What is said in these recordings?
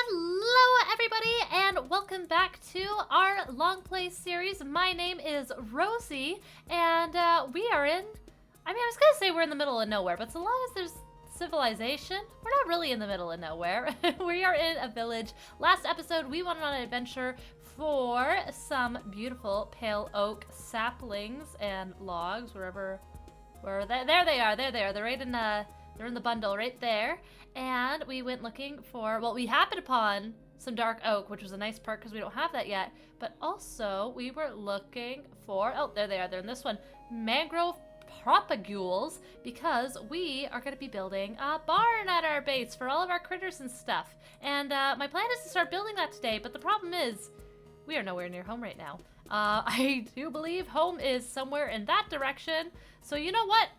Hello everybody and welcome back to our Longplay series. My name is Rosie and we are in, I was gonna say we're in the middle of nowhere, but so long as there's civilization, we're not really in the middle of nowhere. We are in a village. Last episode we went on an adventure for some beautiful pale oak saplings and logs, there they are. They're right in they're in the bundle right there. And we went looking for, well, we happened upon some dark oak, which was a nice perk because we don't have that yet. But also, we were looking for, oh, there they are. They're in this one. Mangrove propagules, because we are going to be building a barn at our base for all of our critters and stuff. And my plan is to start building that today, but the problem is we are nowhere near home right now. I do believe home is somewhere in that direction. So you know what?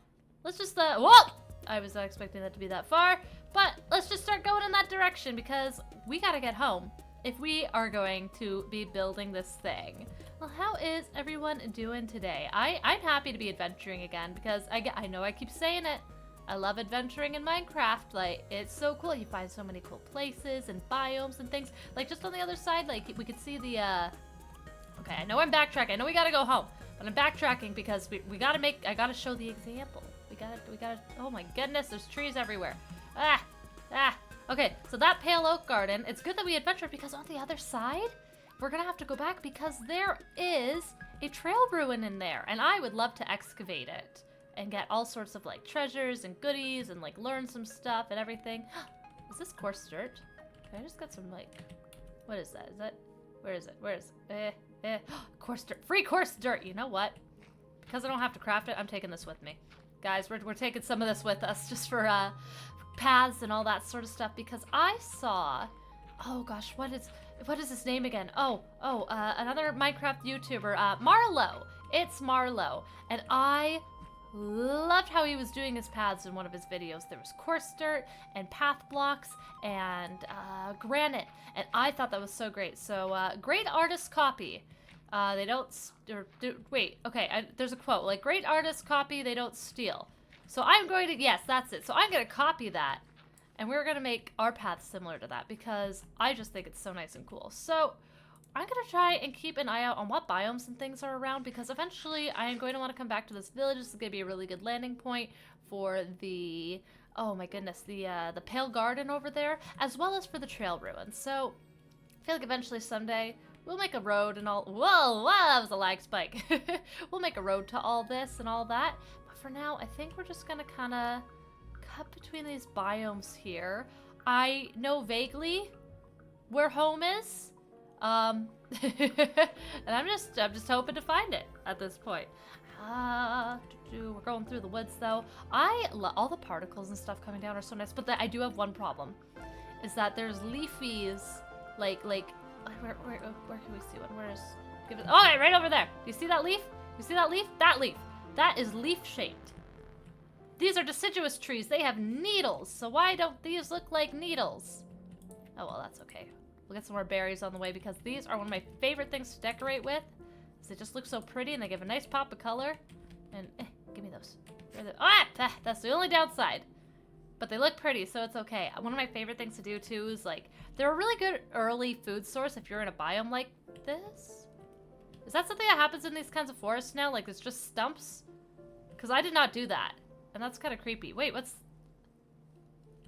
Let's just, whoa! I was not expecting that to be that far, but let's just start going in that direction because we gotta get home if we are going to be building this thing. Well, how is everyone doing today? I'm happy to be adventuring again because I know I keep saying it. I love adventuring in Minecraft. Like, it's so cool. You find so many cool places and biomes and things. Like, just on the other side, like, we could see the, okay, I know I'm backtracking. I know we gotta go home, but I'm backtracking because I gotta show the example. We gotta, oh my goodness, there's trees everywhere. Okay, so that pale oak garden, it's good that we adventured because on the other side, we're gonna have to go back because there is a trail ruin in there, and I would love to excavate it and get all sorts of like treasures and goodies and like learn some stuff and everything. Is this coarse dirt? Okay, I just got some like, what is that? Where is it? Coarse dirt, free coarse dirt, you know what? Because I don't have to craft it, I'm taking this with me. Guys, we're taking some of this with us just for paths and all that sort of stuff because I saw, oh gosh, what is his name again? Another Minecraft YouTuber, Marlo. It's Marlo, and I loved how he was doing his paths in one of his videos. There was coarse dirt and path blocks and granite, and I thought that was so great. So great artist copy. They don't, there's a quote, like, great artists copy, they don't steal. So I'm going to, yes, that's it. So I'm going to copy that, and we're going to make our path similar to that, because I just think it's so nice and cool. So I'm going to try and keep an eye out on what biomes and things are around, because eventually I am going to want to come back to this village. This is going to be a really good landing point for the, oh my goodness, the Pale Garden over there, as well as for the Trail Ruins. So I feel like eventually someday we'll make a road and all. Whoa, that was a lag spike. We'll make a road to all this and all that. But for now, I think we're just gonna kind of cut between these biomes here. I know vaguely where home is, and I'm just hoping to find it at this point. We're going through the woods though. All the particles and stuff coming down are so nice. But I do have one problem, is that there's leafies, like. Where can we see one? Right over there. Do you see that leaf? You see that leaf? That leaf. That is leaf-shaped. These are deciduous trees. They have needles. So why don't these look like needles? Oh, well, that's okay. We'll get some more berries on the way because these are one of my favorite things to decorate with. They just look so pretty and they give a nice pop of color. And, give me those. That's the only downside. But they look pretty, so it's okay. One of my favorite things to do, too, is, like, they're a really good early food source if you're in a biome like this. Is that something that happens in these kinds of forests now? Like, it's just stumps? Because I did not do that. And that's kind of creepy. Wait, what's...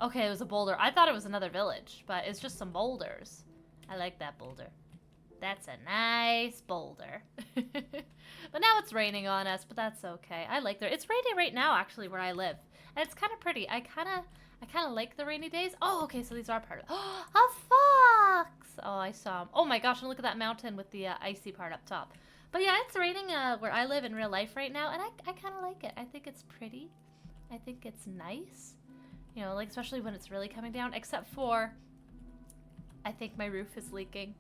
Okay, it was a boulder. I thought it was another village, but it's just some boulders. I like that boulder. That's a nice boulder. But now it's raining on us, but that's okay. I like that. It's raining right now, actually, where I live. And it's kind of pretty. I kind of like the rainy days. Oh, okay, so these are part of... Oh, a fox! Oh, I saw him. Oh my gosh, and look at that mountain with the icy part up top. But yeah, it's raining where I live in real life right now, and I kind of like it. I think it's pretty. I think it's nice. You know, like, especially when it's really coming down, except for... I think my roof is leaking.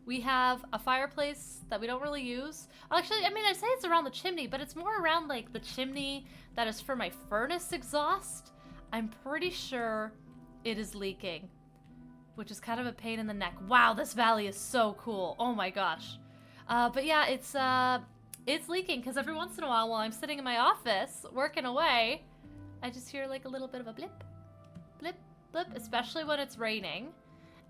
We have a fireplace that we don't really use. Actually, I say it's around the chimney, but it's more around, like, the chimney that is for my furnace exhaust. I'm pretty sure it is leaking, which is kind of a pain in the neck. Wow, this valley is so cool. Oh my gosh. But yeah, it's leaking because every once in a while I'm sitting in my office working away, I just hear, like, a little bit of a blip, blip, blip, especially when it's raining.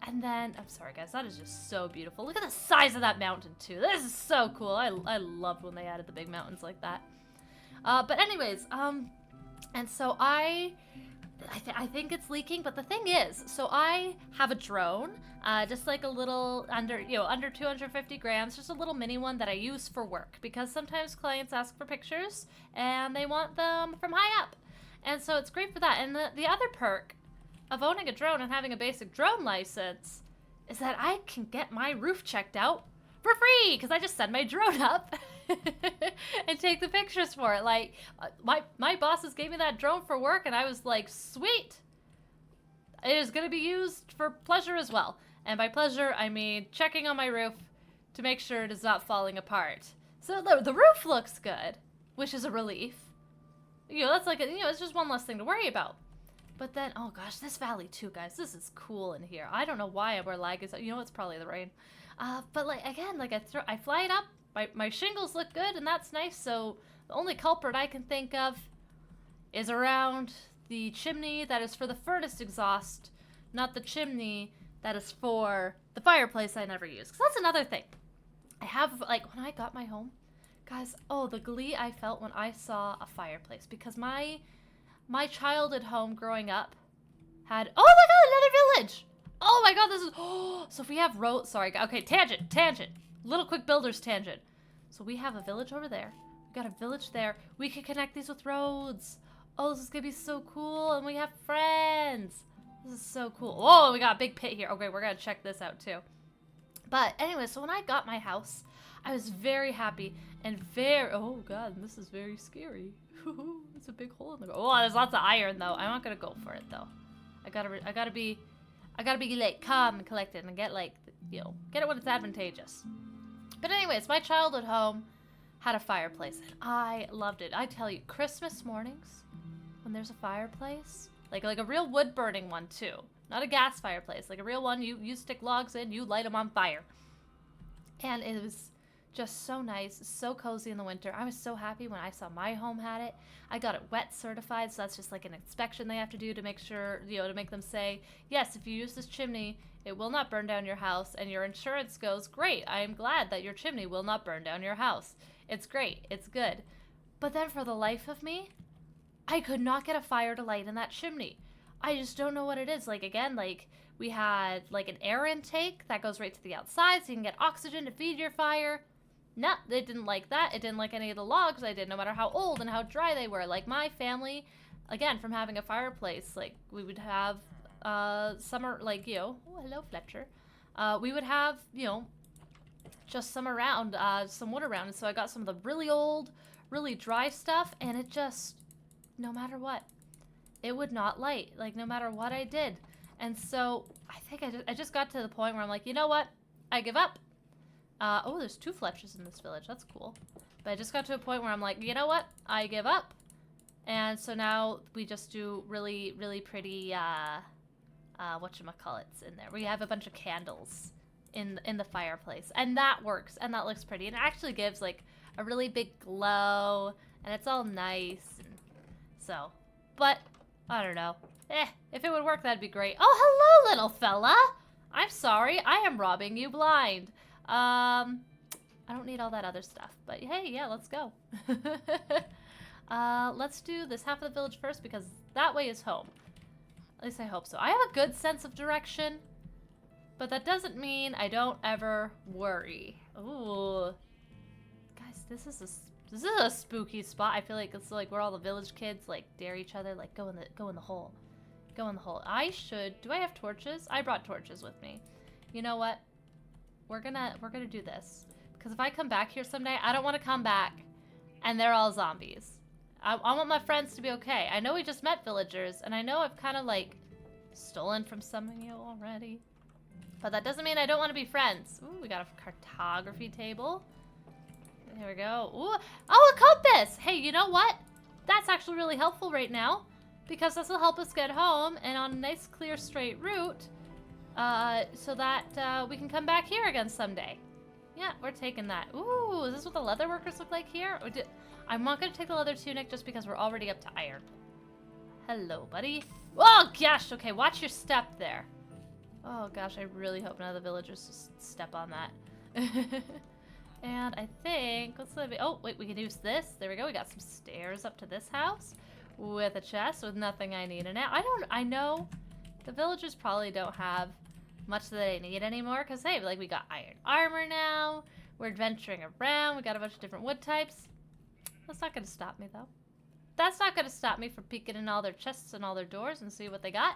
And then, I'm sorry guys, that is just so beautiful. Look at the size of that mountain too. This is so cool. I loved when they added the big mountains like that. But anyways, and so I think it's leaking, but the thing is, so I have a drone, just like a little under 250 grams, just a little mini one that I use for work because sometimes clients ask for pictures and they want them from high up. And so it's great for that. And the other perk of owning a drone and having a basic drone license is that I can get my roof checked out for free because I just send my drone up and take the pictures for it. Like, my bosses gave me that drone for work and I was like, sweet. It is going to be used for pleasure as well. And by pleasure, I mean checking on my roof to make sure it is not falling apart. So the roof looks good, which is a relief. You know, that's like, it's just one less thing to worry about. But then, oh gosh, this valley too, guys. This is cool in here. I don't know why our lag is, you know, it's probably the rain. But like, again, like I fly it up, my shingles look good and that's nice. So the only culprit I can think of is around the chimney that is for the furnace exhaust, not the chimney that is for the fireplace I never use. Cause that's another thing. I have, like, when I got my home, guys, oh, the glee I felt when I saw a fireplace because my childhood home growing up had, oh my god, another village! Oh my god, this is, oh, so if we have okay, tangent. Little quick builder's tangent. So we have a village over there. We got a village there. We can connect these with roads. Oh, this is gonna be so cool, and we have friends. This is so cool. Oh, we got a big pit here. Okay, we're gonna check this out too. But anyway, so when I got my house, I was very happy and oh god, this is very scary. It's a big hole in the ground. Oh, there's lots of iron though. I'm not gonna go for it though. I gotta be like calm and collected and get like, you know, get it when it's advantageous. But anyways, my childhood home had a fireplace and I loved it. I tell you, Christmas mornings when there's a fireplace, like a real wood burning one too, not a gas fireplace, like a real one. You stick logs in, you light them on fire, and it was just so nice, so cozy in the winter. I was so happy when I saw my home had it. I got it wet certified, so that's just like an inspection they have to do to make sure, you know, to make them say, yes, if you use this chimney, it will not burn down your house, and your insurance goes, great, I am glad that your chimney will not burn down your house. It's great, it's good. But then for the life of me, I could not get a fire to light in that chimney. I just don't know what it is. Like, again, like, we had like an air intake that goes right to the outside so you can get oxygen to feed your fire. No, it didn't like that. It didn't like any of the logs I did, no matter how old and how dry they were. Like my family, again, from having a fireplace, like we would have summer, like, you know, oh, hello, Fletcher. We would have, you know, just some around, some wood around. And so I got some of the really old, really dry stuff, and it just, no matter what, it would not light, like no matter what I did. And so I think I just got to the point where I'm like, you know what? I give up. Oh, there's 2 Fletchers in this village. That's cool. But I just got to a point where I'm like, you know what? I give up. And so now we just do really, really pretty, whatchamacallits in there. We have a bunch of candles in the fireplace. And that works. And that looks pretty. And it actually gives, like, a really big glow. And it's all nice. And so, but, I don't know. If it would work, that'd be great. Oh, hello, little fella! I'm sorry. I am robbing you blind. I don't need all that other stuff, but hey, yeah, let's go. Let's do this half of the village first because that way is home. At least I hope so. I have a good sense of direction, but that doesn't mean I don't ever worry. Ooh. Guys, this is a spooky spot. I feel like it's like where all the village kids like dare each other, like go in the hole. Go in the hole. Do I have torches? I brought torches with me. You know what? We're gonna do this. Because if I come back here someday, I don't want to come back and they're all zombies. I want my friends to be okay. I know we just met villagers, and I know I've kind of like stolen from some of you already. But that doesn't mean I don't want to be friends. Ooh, we got a cartography table. There we go. Ooh, oh, a compass! Hey, you know what? That's actually really helpful right now. Because this will help us get home and on a nice, clear, straight route. So that we can come back here again someday. Yeah, we're taking that. Ooh, is this what the leather workers look like here? I'm not going to take the leather tunic just because we're already up to iron. Hello, buddy. Oh, gosh. Okay, watch your step there. Oh gosh, I really hope none of the villagers just step on that. And I think, what's the, oh wait, we can use this. There we go, we got some stairs up to this house with a chest with nothing I need. And now, I know the villagers probably don't have much that they need anymore, because hey, like we got iron armor now, we're adventuring around, we got a bunch of different wood types. That's not gonna stop me though. That's not gonna stop me from peeking in all their chests and all their doors and see what they got.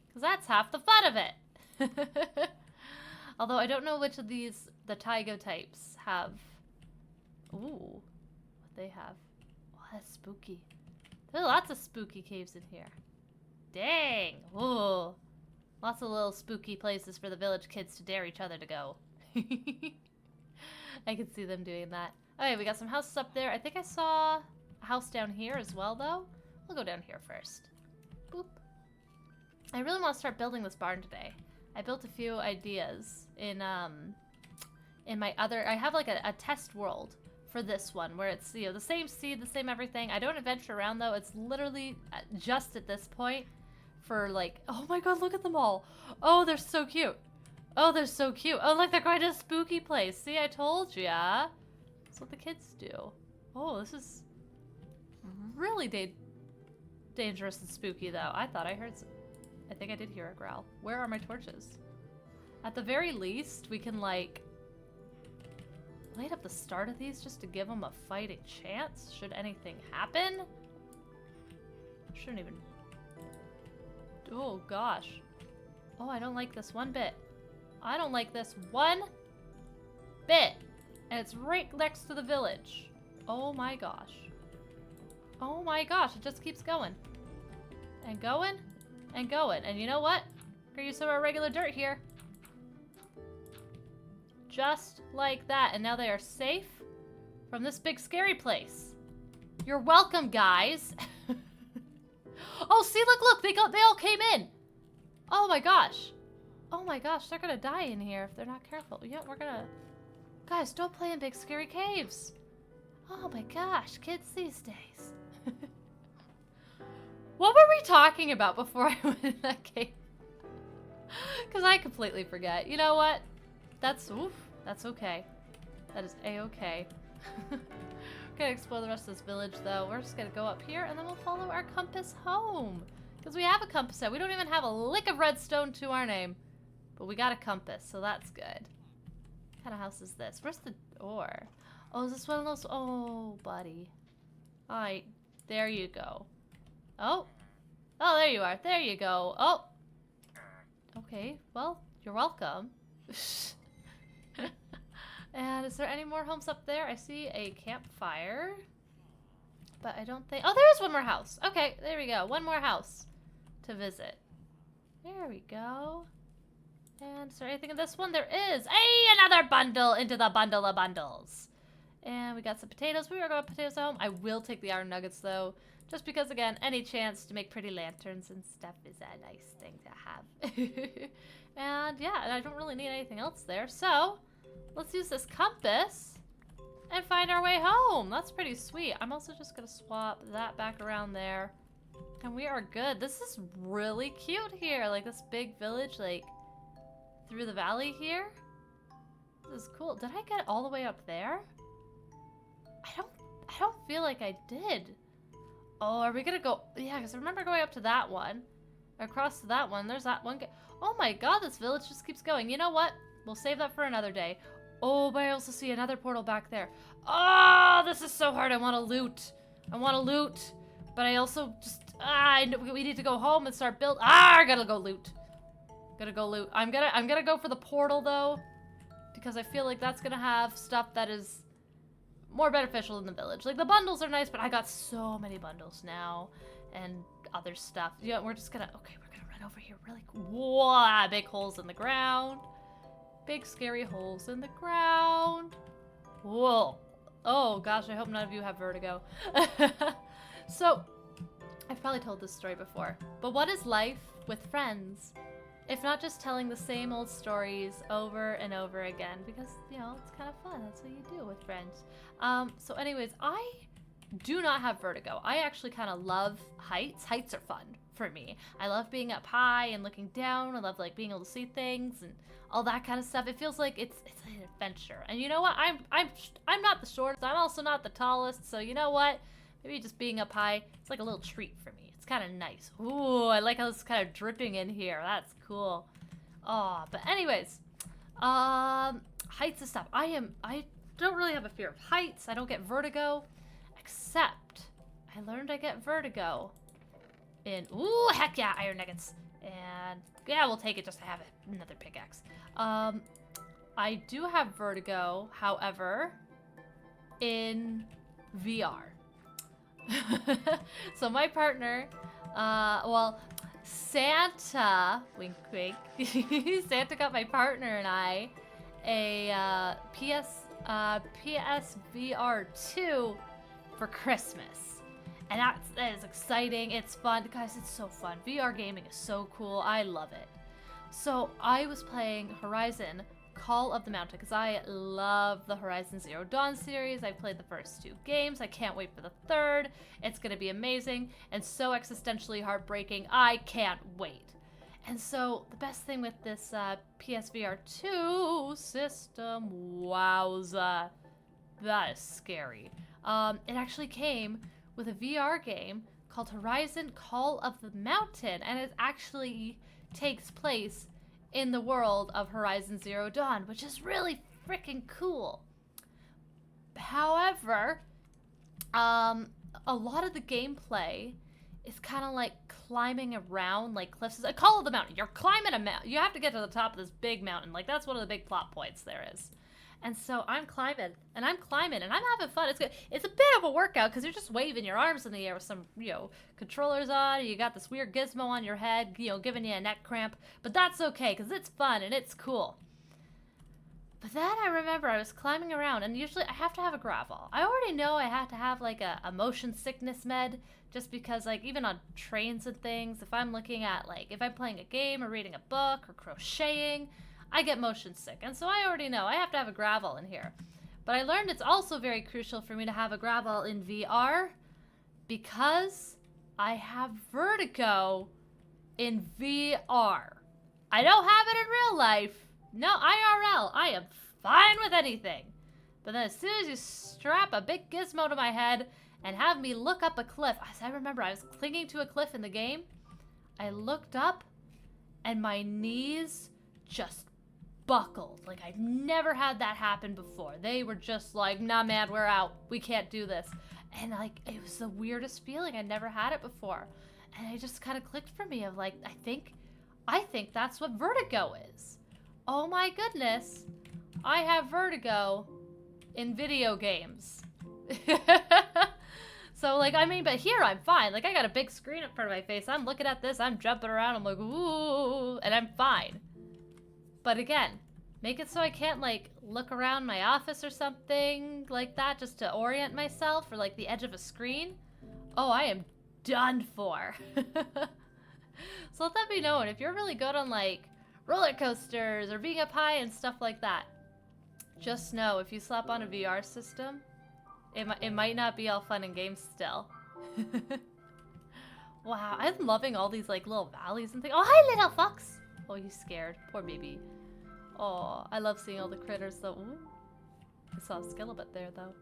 Because that's half the fun of it. Although I don't know which of these, the Taiga types have. Ooh, what they have. Oh, that's spooky. There are lots of spooky caves in here. Dang. Ooh. Lots of little spooky places for the village kids to dare each other to go. I can see them doing that. Okay, we got some houses up there. I think I saw a house down here as well, though. We'll go down here first. Boop. I really want to start building this barn today. I built a few ideas in my other, I have like a test world for this one where it's, you know, the same seed, the same everything. I don't adventure around though. It's literally just at this point for like, oh my god, look at them all. Oh, they're so cute. Oh, they're so cute. Oh, look, they're going to a spooky place. See, I told ya. That's what the kids do. Oh, this is really dangerous and spooky though. I thought I heard some, I think I did hear a growl. Where are my torches? At the very least, we can like light up the start of these just to give them a fighting chance should anything happen. Shouldn't even. Oh gosh. Oh, I don't like this one bit. I don't like this one bit. And it's right next to the village. Oh my gosh. Oh my gosh, it just keeps going. And going. And going. And you know what? We're gonna use some of our regular dirt here. Just like that. And now they are safe from this big scary place. You're welcome, guys. Oh, see, look, they all came in. Oh my gosh. Oh my gosh, they're gonna die in here if they're not careful. Yeah, we're gonna... Guys, don't play in big scary caves. Oh my gosh, kids these days. What were we talking about before I went in that cave? Because I completely forget. You know what? That's okay. That is a-okay. We're gonna explore the rest of this village though. We're just gonna go up here and then we'll follow our compass home. Because we have a compass set. We don't even have a lick of redstone to our name. But we got a compass, so that's good. What kind of house is this? Where's the door? Oh, is this one of those? Oh, buddy. Alright, there you go. Oh. Oh, there you are. There you go. Oh. Okay, well, you're welcome. And is there any more homes up there? I see a campfire. But I don't think... Oh, there is one more house. Okay, there we go. One more house to visit. There we go. And is there anything in this one? There is. Hey, another bundle into the bundle of bundles. And we got some potatoes. We are going to potatoes home. I will take the iron nuggets, though. Just because, again, any chance to make pretty lanterns and stuff is a nice thing to have. And, yeah, I don't really need anything else there. So, let's use this compass and find our way home. That's pretty sweet. I'm also just going to swap that back around there. And we are good. This is really cute here. Like, this big village, like, through the valley here. This is cool. Did I get all the way up there? I don't feel like I did. Oh, are we gonna go? Yeah, because I remember going up to that one. Across to that one. There's that one. Oh my god, this village just keeps going. You know what? We'll save that for another day. Oh, but I also see another portal back there. Oh, this is so hard. I want to loot. I want to loot. But I also just... we need to go home and start build... I gotta go loot. Gotta go loot. I'm gonna go for the portal, though. Because I feel like that's gonna have stuff that is more beneficial in the village. Like, the bundles are nice, but I got so many bundles now. And other stuff. Yeah, we're just gonna... Okay, we're gonna run over here really quick. Whoa, big holes in the ground. Big scary holes in the ground. Whoa. Oh, gosh, I hope none of you have vertigo. So, I've probably told this story before. But what is life with friends? If not just telling the same old stories over and over again, because, you know, it's kind of fun. That's what you do with friends. So anyways, I do not have vertigo. I actually kind of love heights. Heights are fun for me. I love being up high and looking down. I love like being able to see things and all that kind of stuff. It feels like it's an adventure. And you know what? I'm not the shortest. I'm also not the tallest. So you know what? Maybe just being up high, it's like a little treat for me. It's kind of nice. Ooh, I like how it's kind of dripping in here. That's cool. Oh, but anyways, heights and stuff. I don't really have a fear of heights. I don't get vertigo, except I learned I get vertigo in, ooh, heck yeah, iron nuggets. And yeah, we'll take it just to have another pickaxe. I do have vertigo, however, in VR. So my partner, well, Santa, wink wink, Santa got my partner and I a PSVR 2 for Christmas. And that is exciting. It's fun. Guys, it's so fun. VR gaming is so cool. I love it. So I was playing Horizon Call of the Mountain because I love the Horizon Zero Dawn series. I played the first 2 games. I can't wait for the 3rd. It's going to be amazing and so existentially heartbreaking. I can't wait. And so the best thing with this PSVR 2 system, wowza, that is scary. It actually came with a VR game called Horizon Call of the Mountain, and it actually takes place in the world of Horizon Zero Dawn, which is really freaking cool. However, a lot of the gameplay is kind of like climbing around like cliffs. A Call of the Mountain. You're climbing a mountain. You have to get to the top of this big mountain. Like, that's one of the big plot points there is. And so I'm climbing, and I'm having fun. It's good. It's a bit of a workout because you're just waving your arms in the air with some, controllers on. You got this weird gizmo on your head, giving you a neck cramp. But that's okay because it's fun and it's cool. But then I remember I was climbing around, and usually I have to have a gravel. I already know I have to have like a motion sickness med just because, like, even on trains and things, if I'm looking at, like, if I'm playing a game or reading a book or crocheting, I get motion sick, and so I already know I have to have a gravel in here. But I learned it's also very crucial for me to have a gravel in VR because I have vertigo in VR. I don't have it in real life. No, IRL. I am fine with anything. But then as soon as you strap a big gizmo to my head and have me look up a cliff, I remember I was clinging to a cliff in the game. I looked up and my knees just buckled. Like, I've never had that happen before. They were just like, nah, man, we're out. We can't do this. And, like, it was the weirdest feeling. I'd never had it before. And it just kind of clicked for me of, like, I think that's what vertigo is. Oh, my goodness. I have vertigo in video games. So, like, I mean, but here I'm fine. Like, I got a big screen in front of my face. I'm looking at this. I'm jumping around. I'm like, ooh, and I'm fine. But again, make it so I can't, like, look around my office or something like that just to orient myself, or, like, the edge of a screen. Oh, I am done for. So let me know if you're really good on, like, roller coasters or being up high and stuff like that. Just know, if you slap on a VR system, it might not be all fun and games still. Wow, I'm loving all these, like, little valleys and things. Oh, hi, little fox! Oh, he's scared. Poor baby. Oh, I love seeing all the critters, though. Ooh. I saw a skeleton there, though.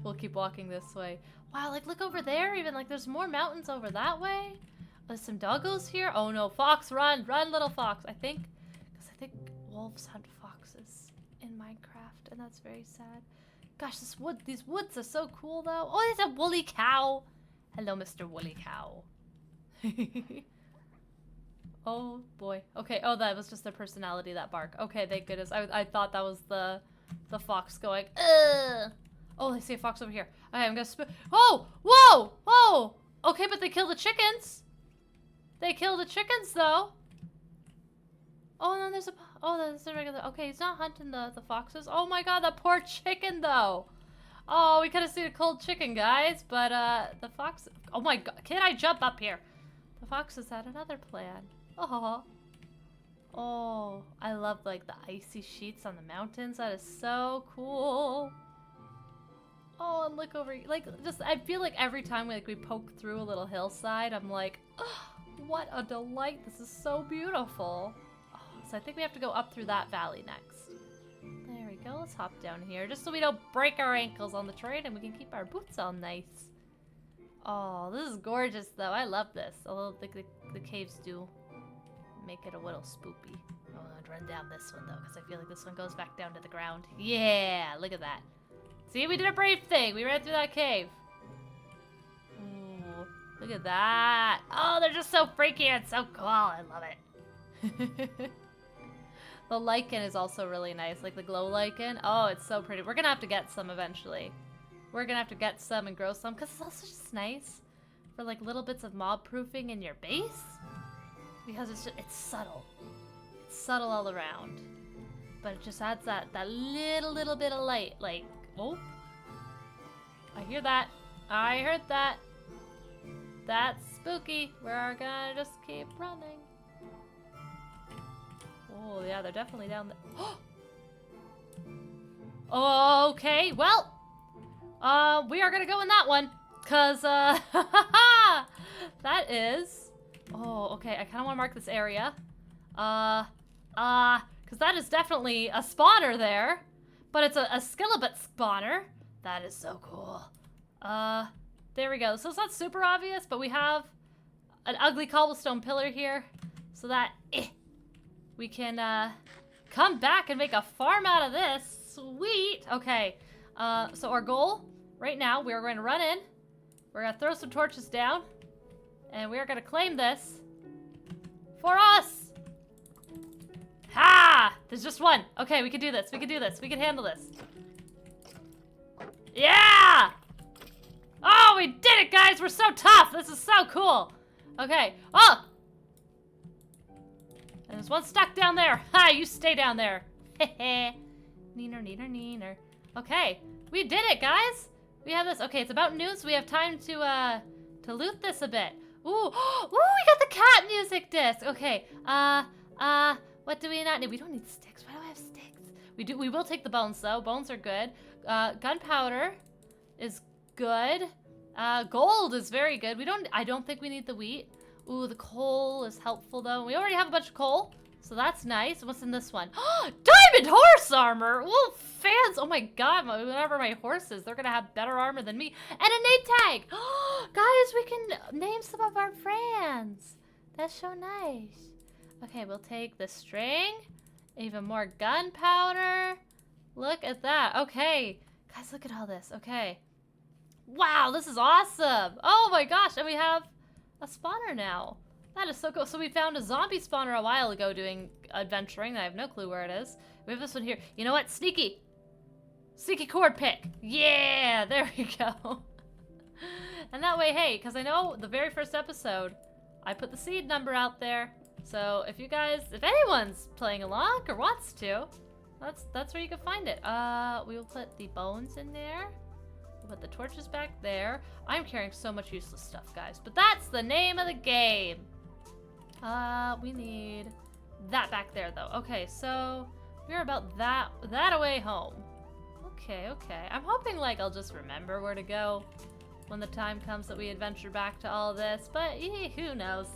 We'll keep walking this way. Wow, like, look over there. Even, like, there's more mountains over that way. There's some doggos here. Oh, no. Fox, run. Run, little fox. I think wolves hunt foxes in Minecraft, and that's very sad. Gosh, these woods are so cool, though. Oh, there's a woolly cow. Hello, Mr. Woolly Cow. Oh, boy. Okay, oh, that was just their personality, that bark. Okay, thank goodness. I thought that was the fox going, ugh. Oh, I see a fox over here. Okay, I'm gonna oh! Whoa! Whoa! Okay, but they killed the chickens. They killed the chickens, though. Oh, and then there's a regular, okay, he's not hunting the foxes. Oh my god, that poor chicken, though. Oh, we could have seen a cold chicken, guys, but, the fox, oh my god, can I jump up here? The foxes had another plan. Oh, oh, I love, like, the icy sheets on the mountains. That is so cool. Oh, and look over, like, just, I feel like every time we poke through a little hillside, I'm like, oh, what a delight. This is so beautiful. Oh, so I think we have to go up through that valley next. There we go. Let's hop down here just so we don't break our ankles on the train and we can keep our boots all nice. Oh, this is gorgeous, though. I love this. Although the caves do make it a little spoopy. Oh, I'm gonna run down this one, though, because I feel like this one goes back down to the ground. Yeah, look at that. See, we did a brave thing. We ran through that cave. Ooh, look at that. Oh, they're just so freaky and so cool. I love it. The lichen is also really nice, like the glow lichen. Oh, it's so pretty. We're gonna have to get some eventually. We're gonna have to get some and grow some, because it's also just nice for like little bits of mob proofing in your base. Because it's subtle. It's subtle all around. But it just adds that little bit of light. Like, oh. I hear that. I heard that. That's spooky. We're gonna just keep running. Oh, yeah, they're definitely down there. Okay, well. We are gonna go in that one. Cause, that is... Oh, okay, I kinda wanna mark this area. Cause that is definitely a spawner there. But it's a skeleton spawner. That is so cool. There we go. So it's not super obvious, but we have an ugly cobblestone pillar here. So that, we can, come back and make a farm out of this. Sweet. Okay, so our goal right now, we're going to run in. We're going to throw some torches down. And we are going to claim this for us. Ha! There's just one. Okay, we can do this. We can do this. We can handle this. Yeah! Oh, we did it, guys! We're so tough! This is so cool! Okay. Oh! And there's one stuck down there. Ha! You stay down there. Hehe. Neener, neener, neener. Okay. We did it, guys! We have this. Okay, it's about noon, so we have time to loot this a bit. Ooh! Ooh, we got the cat music disc! Okay. What do we not need? We don't need sticks. Why do I have sticks? We will take the bones, though. Bones are good. Gunpowder is good. Gold is very good. I don't think we need the wheat. Ooh, the coal is helpful, though. We already have a bunch of coal, so that's nice. What's in this one? Diamond horse armor! Well, fans! Oh my god, whatever my horse is, they're gonna have better armor than me. And a name tag! Guys, we can name some of our friends. That's so nice. Okay, we'll take the string. Even more gunpowder. Look at that. Okay. Guys, look at all this. Okay. Wow, this is awesome. Oh my gosh, and we have a spawner now. That is so cool. So we found a zombie spawner a while ago doing adventuring. I have no clue where it is. We have this one here. You know what? Sneaky. Sneaky cord pick. Yeah, there we go. And that way, hey, because I know the very first episode, I put the seed number out there. So if anyone's playing along or wants to, that's where you can find it. We will put the bones in there. We'll put the torches back there. I'm carrying so much useless stuff, guys, but that's the name of the game. We need that back there, though. Okay, so we're about that away home. Okay. I'm hoping, like, I'll just remember where to go when the time comes that we adventure back to all this, but who knows?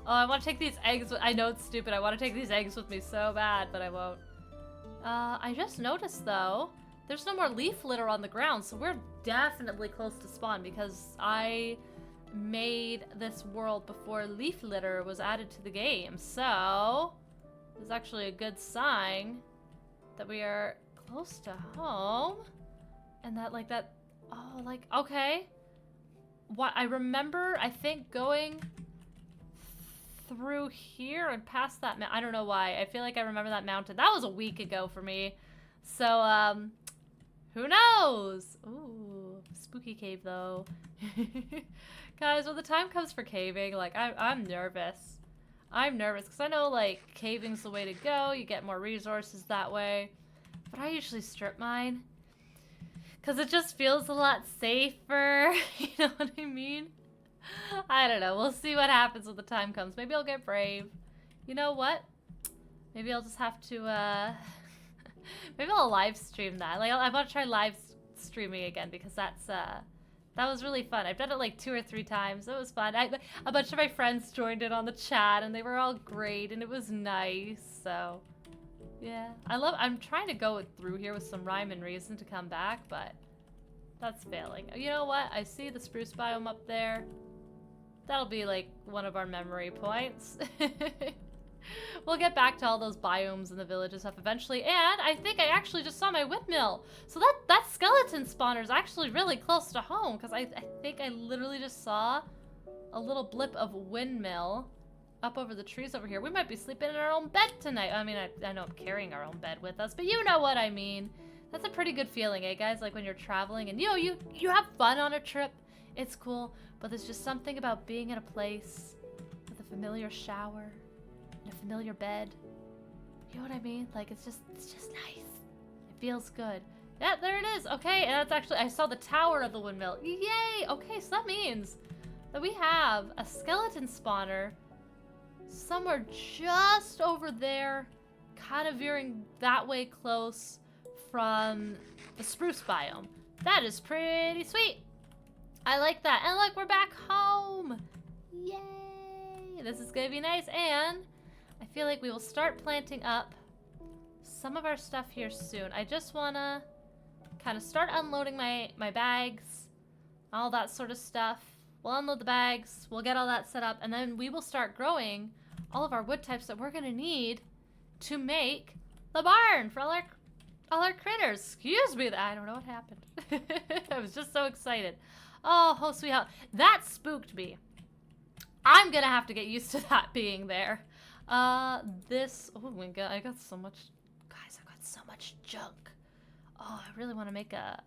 Oh, I want to take these eggs. I know it's stupid. I want to take these eggs with me so bad, but I won't. I just noticed, though, there's no more leaf litter on the ground, so we're definitely close to spawn because I made this world before leaf litter was added to the game. So, it's actually a good sign that we are close to home. And okay. What I remember, I think, going through here and past that I don't know why. I feel like I remember that mountain. That was a week ago for me. So, who knows? Ooh, spooky cave though. Guys, when the time comes for caving, like, I'm nervous. I'm nervous because I know, like, caving's the way to go. You get more resources that way. But I usually strip mine because it just feels a lot safer. You know what I mean? I don't know. We'll see what happens when the time comes. Maybe I'll get brave. You know what? Maybe I'll just have to, maybe I'll live stream that. Like, I want to try live streaming again because that was really fun. I've done it like 2 or 3 times. It was fun. A bunch of my friends joined in on the chat, and they were all great, and it was nice. So, yeah. I'm trying to go through here with some rhyme and reason to come back, but that's failing. You know what? I see the spruce biome up there. That'll be like one of our memory points. We'll get back to all those biomes in the village and stuff eventually. And I think I actually just saw my windmill. So that skeleton spawner is actually really close to home because I think I literally just saw a little blip of windmill up over the trees over here. We might be sleeping in our own bed tonight. I mean, I know I'm carrying our own bed with us, but you know what I mean. That's a pretty good feeling, eh, guys? Like when you're traveling and, you know, you have fun on a trip. It's cool, but there's just something about being in a place with a familiar shower and a familiar bed. You know what I mean? Like, it's just nice. It feels good. Yeah, there it is. Okay, and that's actually, I saw the tower of the windmill. Yay! Okay, so that means that we have a skeleton spawner somewhere just over there, kind of veering that way close from the spruce biome. That is pretty sweet. I like that. And look, we're back home. Yay! This is gonna be nice. And I feel like we will start planting up some of our stuff here soon. I just wanna kind of start unloading my bags, all that sort of stuff. We'll unload the bags, we'll get all that set up, and then we will start growing all of our wood types that we're gonna need to make the barn for all our critters. Excuse me, I don't know what happened. I was just so excited. Oh, sweet. That spooked me. I'm gonna have to get used to that being there. Oh my god, I got so much, guys, I got so much junk. Oh, I really want to make a,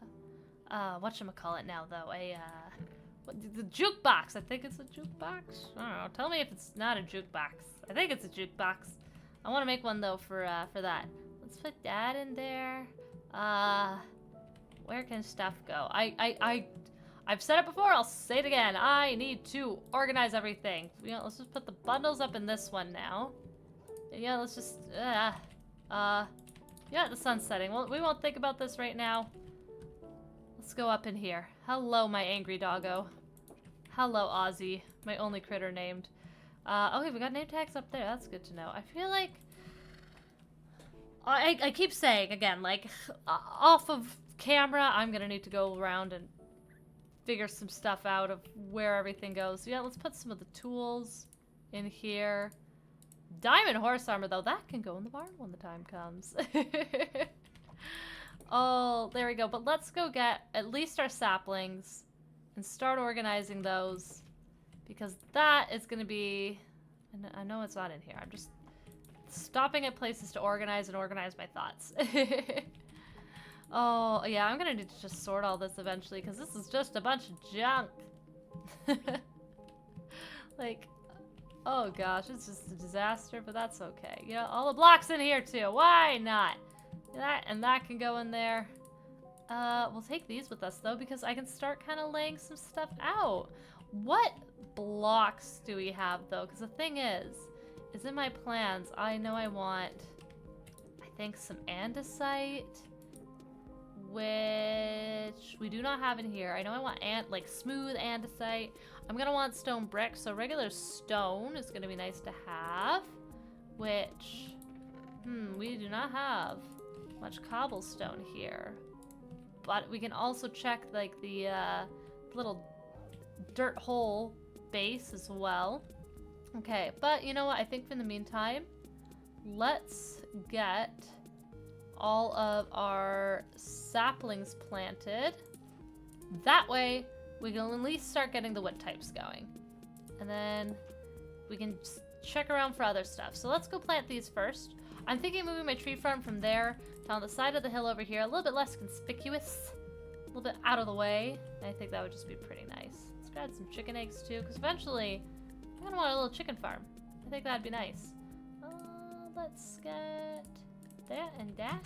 whatchamacallit now, though, the jukebox. I think it's a jukebox. I don't know. Tell me if it's not a jukebox. I think it's a jukebox. I want to make one, though, for that. Let's put that in there. Where can stuff go? I've said it before, I'll say it again. I need to organize everything. You know, let's just put the bundles up in this one now. Yeah, let's just, yeah, the sun's setting. Well, we won't think about this right now. Let's go up in here. Hello, my angry doggo. Hello, Ozzy, my only critter named. Okay, we got name tags up there. That's good to know. I feel like I keep saying, again, like, off of camera, I'm gonna need to go around and figure some stuff out of where everything goes. So yeah, let's put some of the tools in here. Diamond horse armor, though, that can go in the barn when the time comes. Oh, there we go. But let's go get at least our saplings and start organizing those, because that is going to be... And I know it's not in here. I'm just stopping at places to organize and organize my thoughts. Oh, yeah, I'm gonna need to just sort all this eventually, because this is just a bunch of junk. Like, oh gosh, it's just a disaster, but that's okay. You know, all the blocks in here too, why not? That can go in there. We'll take these with us though, because I can start kind of laying some stuff out. What blocks do we have though? Because the thing is in my plans, I know I want, I think, some andesite, which we do not have in here. I know I want like smooth andesite. I'm gonna want stone brick, so regular stone is gonna be nice to have, which, we do not have much cobblestone here. But we can also check like the little dirt hole base as well. Okay, but you know what? I think in the meantime, let's get all of our saplings planted. That way, we can at least start getting the wood types going. And then we can just check around for other stuff. So let's go plant these first. I'm thinking of moving my tree farm from there down the side of the hill over here, a little bit less conspicuous, a little bit out of the way. And I think that would just be pretty nice. Let's grab some chicken eggs too, because eventually I'm gonna want a little chicken farm. I think that'd be nice. Let's get that and that.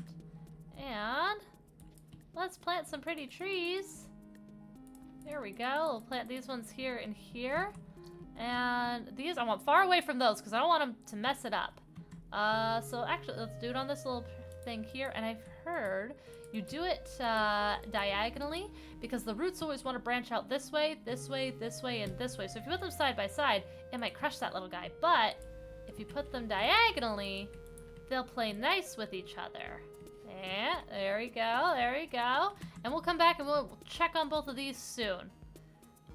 And let's plant some pretty trees. There we go. We'll plant these ones here and here. And these I want far away from those because I don't want them to mess it up. So actually, let's do it on this little thing here. And I've heard you do it diagonally, because the roots always want to branch out this way, this way, this way, and this way. So if you put them side by side, it might crush that little guy. But if you put them diagonally, they'll play nice with each other. Yeah, there we go, there we go. And we'll come back and we'll check on both of these soon.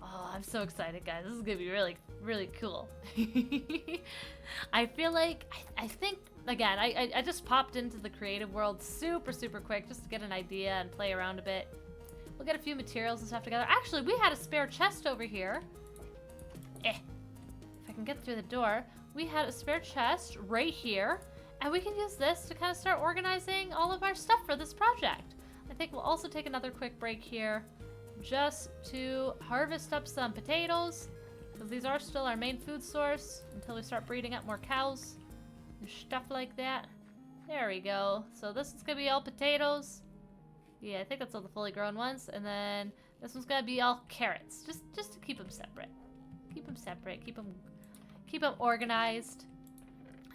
Oh, I'm so excited, guys. This is gonna be really, really cool. I feel like, I think, again, I just popped into the creative world super, super quick just to get an idea and play around a bit. We'll get a few materials and stuff together. Actually, we had a spare chest over here. If I can get through the door. We had a spare chest right here. And we can use this to kind of start organizing all of our stuff for this project. I think we'll also take another quick break here just to harvest up some potatoes, because these are still our main food source until we start breeding up more cows and stuff like that. There we go. So this is gonna be all potatoes. Yeah, I think that's all the fully grown ones. And then this one's gonna be all carrots, just to keep them separate. Keep them separate. Keep them organized.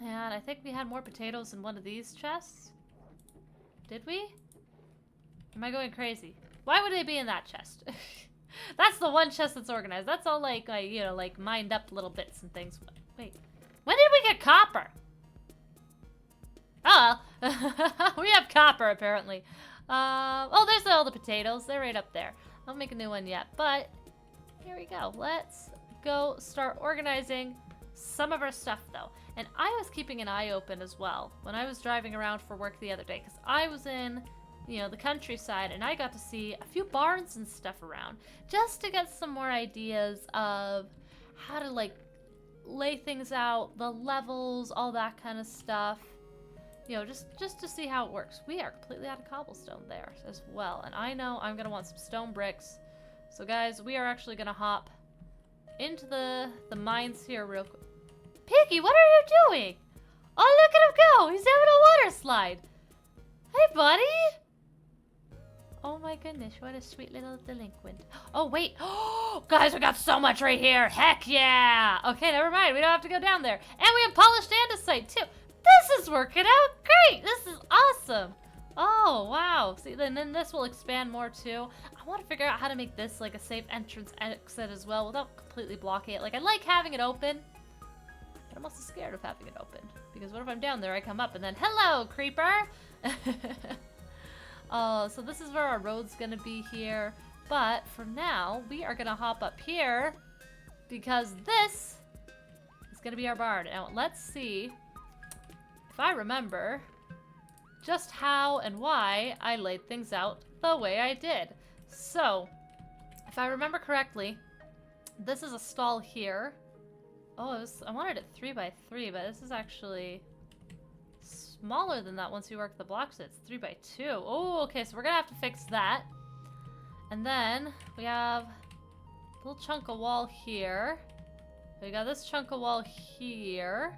And I think we had more potatoes in one of these chests. Did we? Am I going crazy? Why would they be in that chest? That's the one chest that's organized. That's all like you know, like mined up little bits and things. Wait, when did we get copper? Oh, we have copper apparently. Oh, there's all the potatoes. They're right up there. I don't make a new one yet, but here we go. Let's go start organizing some of our stuff though. And I was keeping an eye open as well when I was driving around for work the other day, because I was in, you know, the countryside, and I got to see a few barns and stuff around just to get some more ideas of how to like lay things out, the levels, all that kind of stuff. You know, just to see how it works. We are completely out of cobblestone there as well, and I know I'm gonna want some stone bricks. So guys, we are actually gonna hop into the mines here real quick. Piggy, what are you doing? Oh, look at him go! He's having a water slide. Hey, buddy! Oh my goodness, what a sweet little delinquent. Oh, wait. Oh, guys, we got so much right here. Heck yeah! Okay, never mind. We don't have to go down there. And we have polished andesite, too. This is working out great. This is awesome. Oh, wow. See, then this will expand more, too. I want to figure out how to make this like a safe entrance exit as well without completely blocking it. Like, I like having it open, but I'm also scared of having it open. Because what if I'm down there, I come up, and then, hello, creeper! Oh, so this is where our road's gonna be here. But for now, we are gonna hop up here because this is gonna be our barn. Now, let's see if I remember just how and why I laid things out the way I did. So, if I remember correctly, this is a stall here. Oh, I wanted it 3 by 3, but this is actually smaller than that once you work the blocks. It's 3 by 2. Oh, okay, so we're gonna have to fix that. And then we have a little chunk of wall here. We got this chunk of wall here.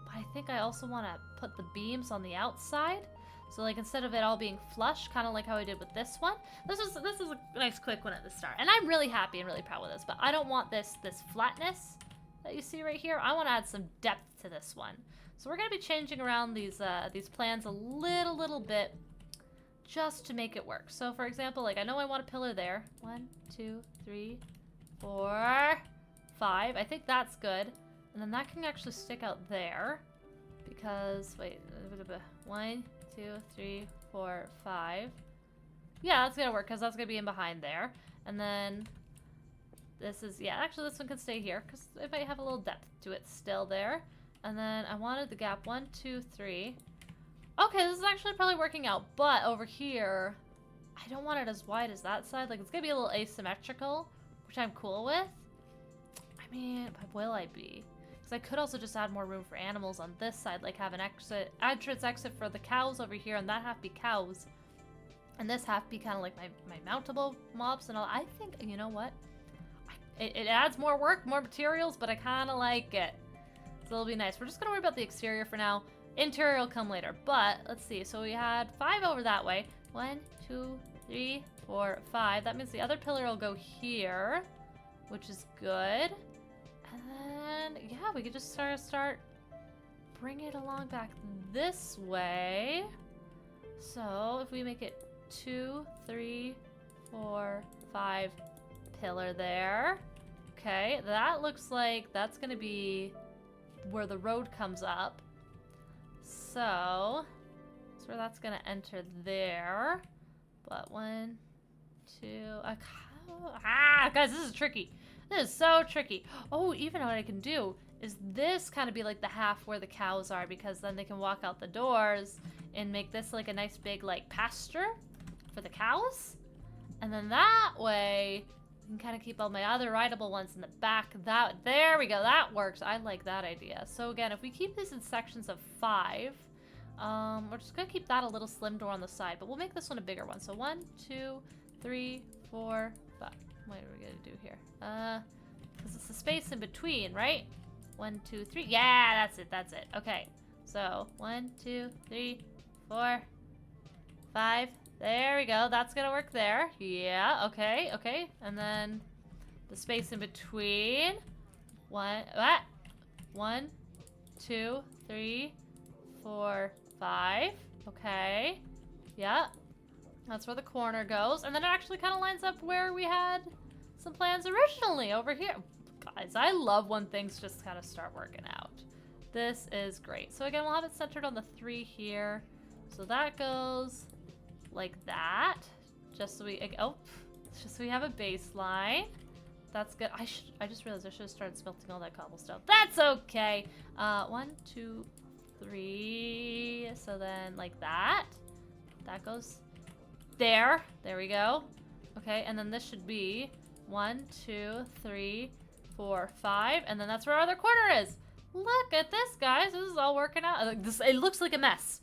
But I think I also want to put the beams on the outside. So like instead of it all being flush, kind of like how I did with this one. This is a nice quick one at the start. And I'm really happy and really proud with this, but I don't want this flatness that you see right here. I want to add some depth to this one. So we're going to be changing around these plans a little bit just to make it work. So for example, like I know I want a pillar there. 1, 2, 3, 4, 5. I think that's good. And then that can actually stick out there because, wait, 1, 2, 3, 4, 5. Yeah, that's going to work because that's going to be in behind there. And then this is, yeah, actually this one can stay here because it might have a little depth to it still there. And then I wanted the gap 1, 2, 3. Okay, this is actually probably working out, but over here, I don't want it as wide as that side. Like, it's gonna be a little asymmetrical, which I'm cool with. I mean, but will I be? Because I could also just add more room for animals on this side, like have an entrance exit for the cows over here, and that half be cows. And this half be kind of like my mountable mobs and all. I think, you know what? It adds more work, more materials, but I kind of like it. So it'll be nice. We're just going to worry about the exterior for now. Interior will come later. But, let's see. So we had 5 over that way. 1, 2, 3, 4, 5. That means the other pillar will go here, which is good. And then, yeah, we could just start bring it along back this way. So if we make it 2, 3, 4, 5 pillar there. Okay, that looks like that's gonna be where the road comes up. So that's where that's gonna enter there. But 1, 2, guys, this is tricky. This is so tricky. Oh, even what I can do is this kind of be like the half where the cows are, because then they can walk out the doors and make this like a nice big like pasture for the cows. And then that way you can kind of keep all my other rideable ones in the back. There we go. That works. I like that idea. So again, if we keep this in sections of 5, we're just gonna keep that a little slim door on the side, but we'll make this one a bigger one. So 1, 2, 3, 4, 5. What are we gonna do here? Because it's the space in between, right? 1, 2, 3. Yeah, that's it. That's it. Okay. So 1, 2, 3, 4, 5. There we go. That's gonna work there. Yeah. Okay. Okay. And then the space in between. 1, 2, 3, 4, 5. Okay. Yeah. That's where the corner goes. And then it actually kind of lines up where we had some plans originally over here. Guys, I love when things just kind of start working out. This is great. So again, we'll have it centered on the 3 here. So that goes like that. Just so we, just so we have a baseline. That's good. I just realized I should have started smelting all that cobblestone. That's okay. 1, 2, 3. So then like that. That goes there. There we go. Okay, and then this should be 1, 2, 3, 4, 5, and then that's where our other corner is. Look at this, guys. This is all working out. It looks like a mess,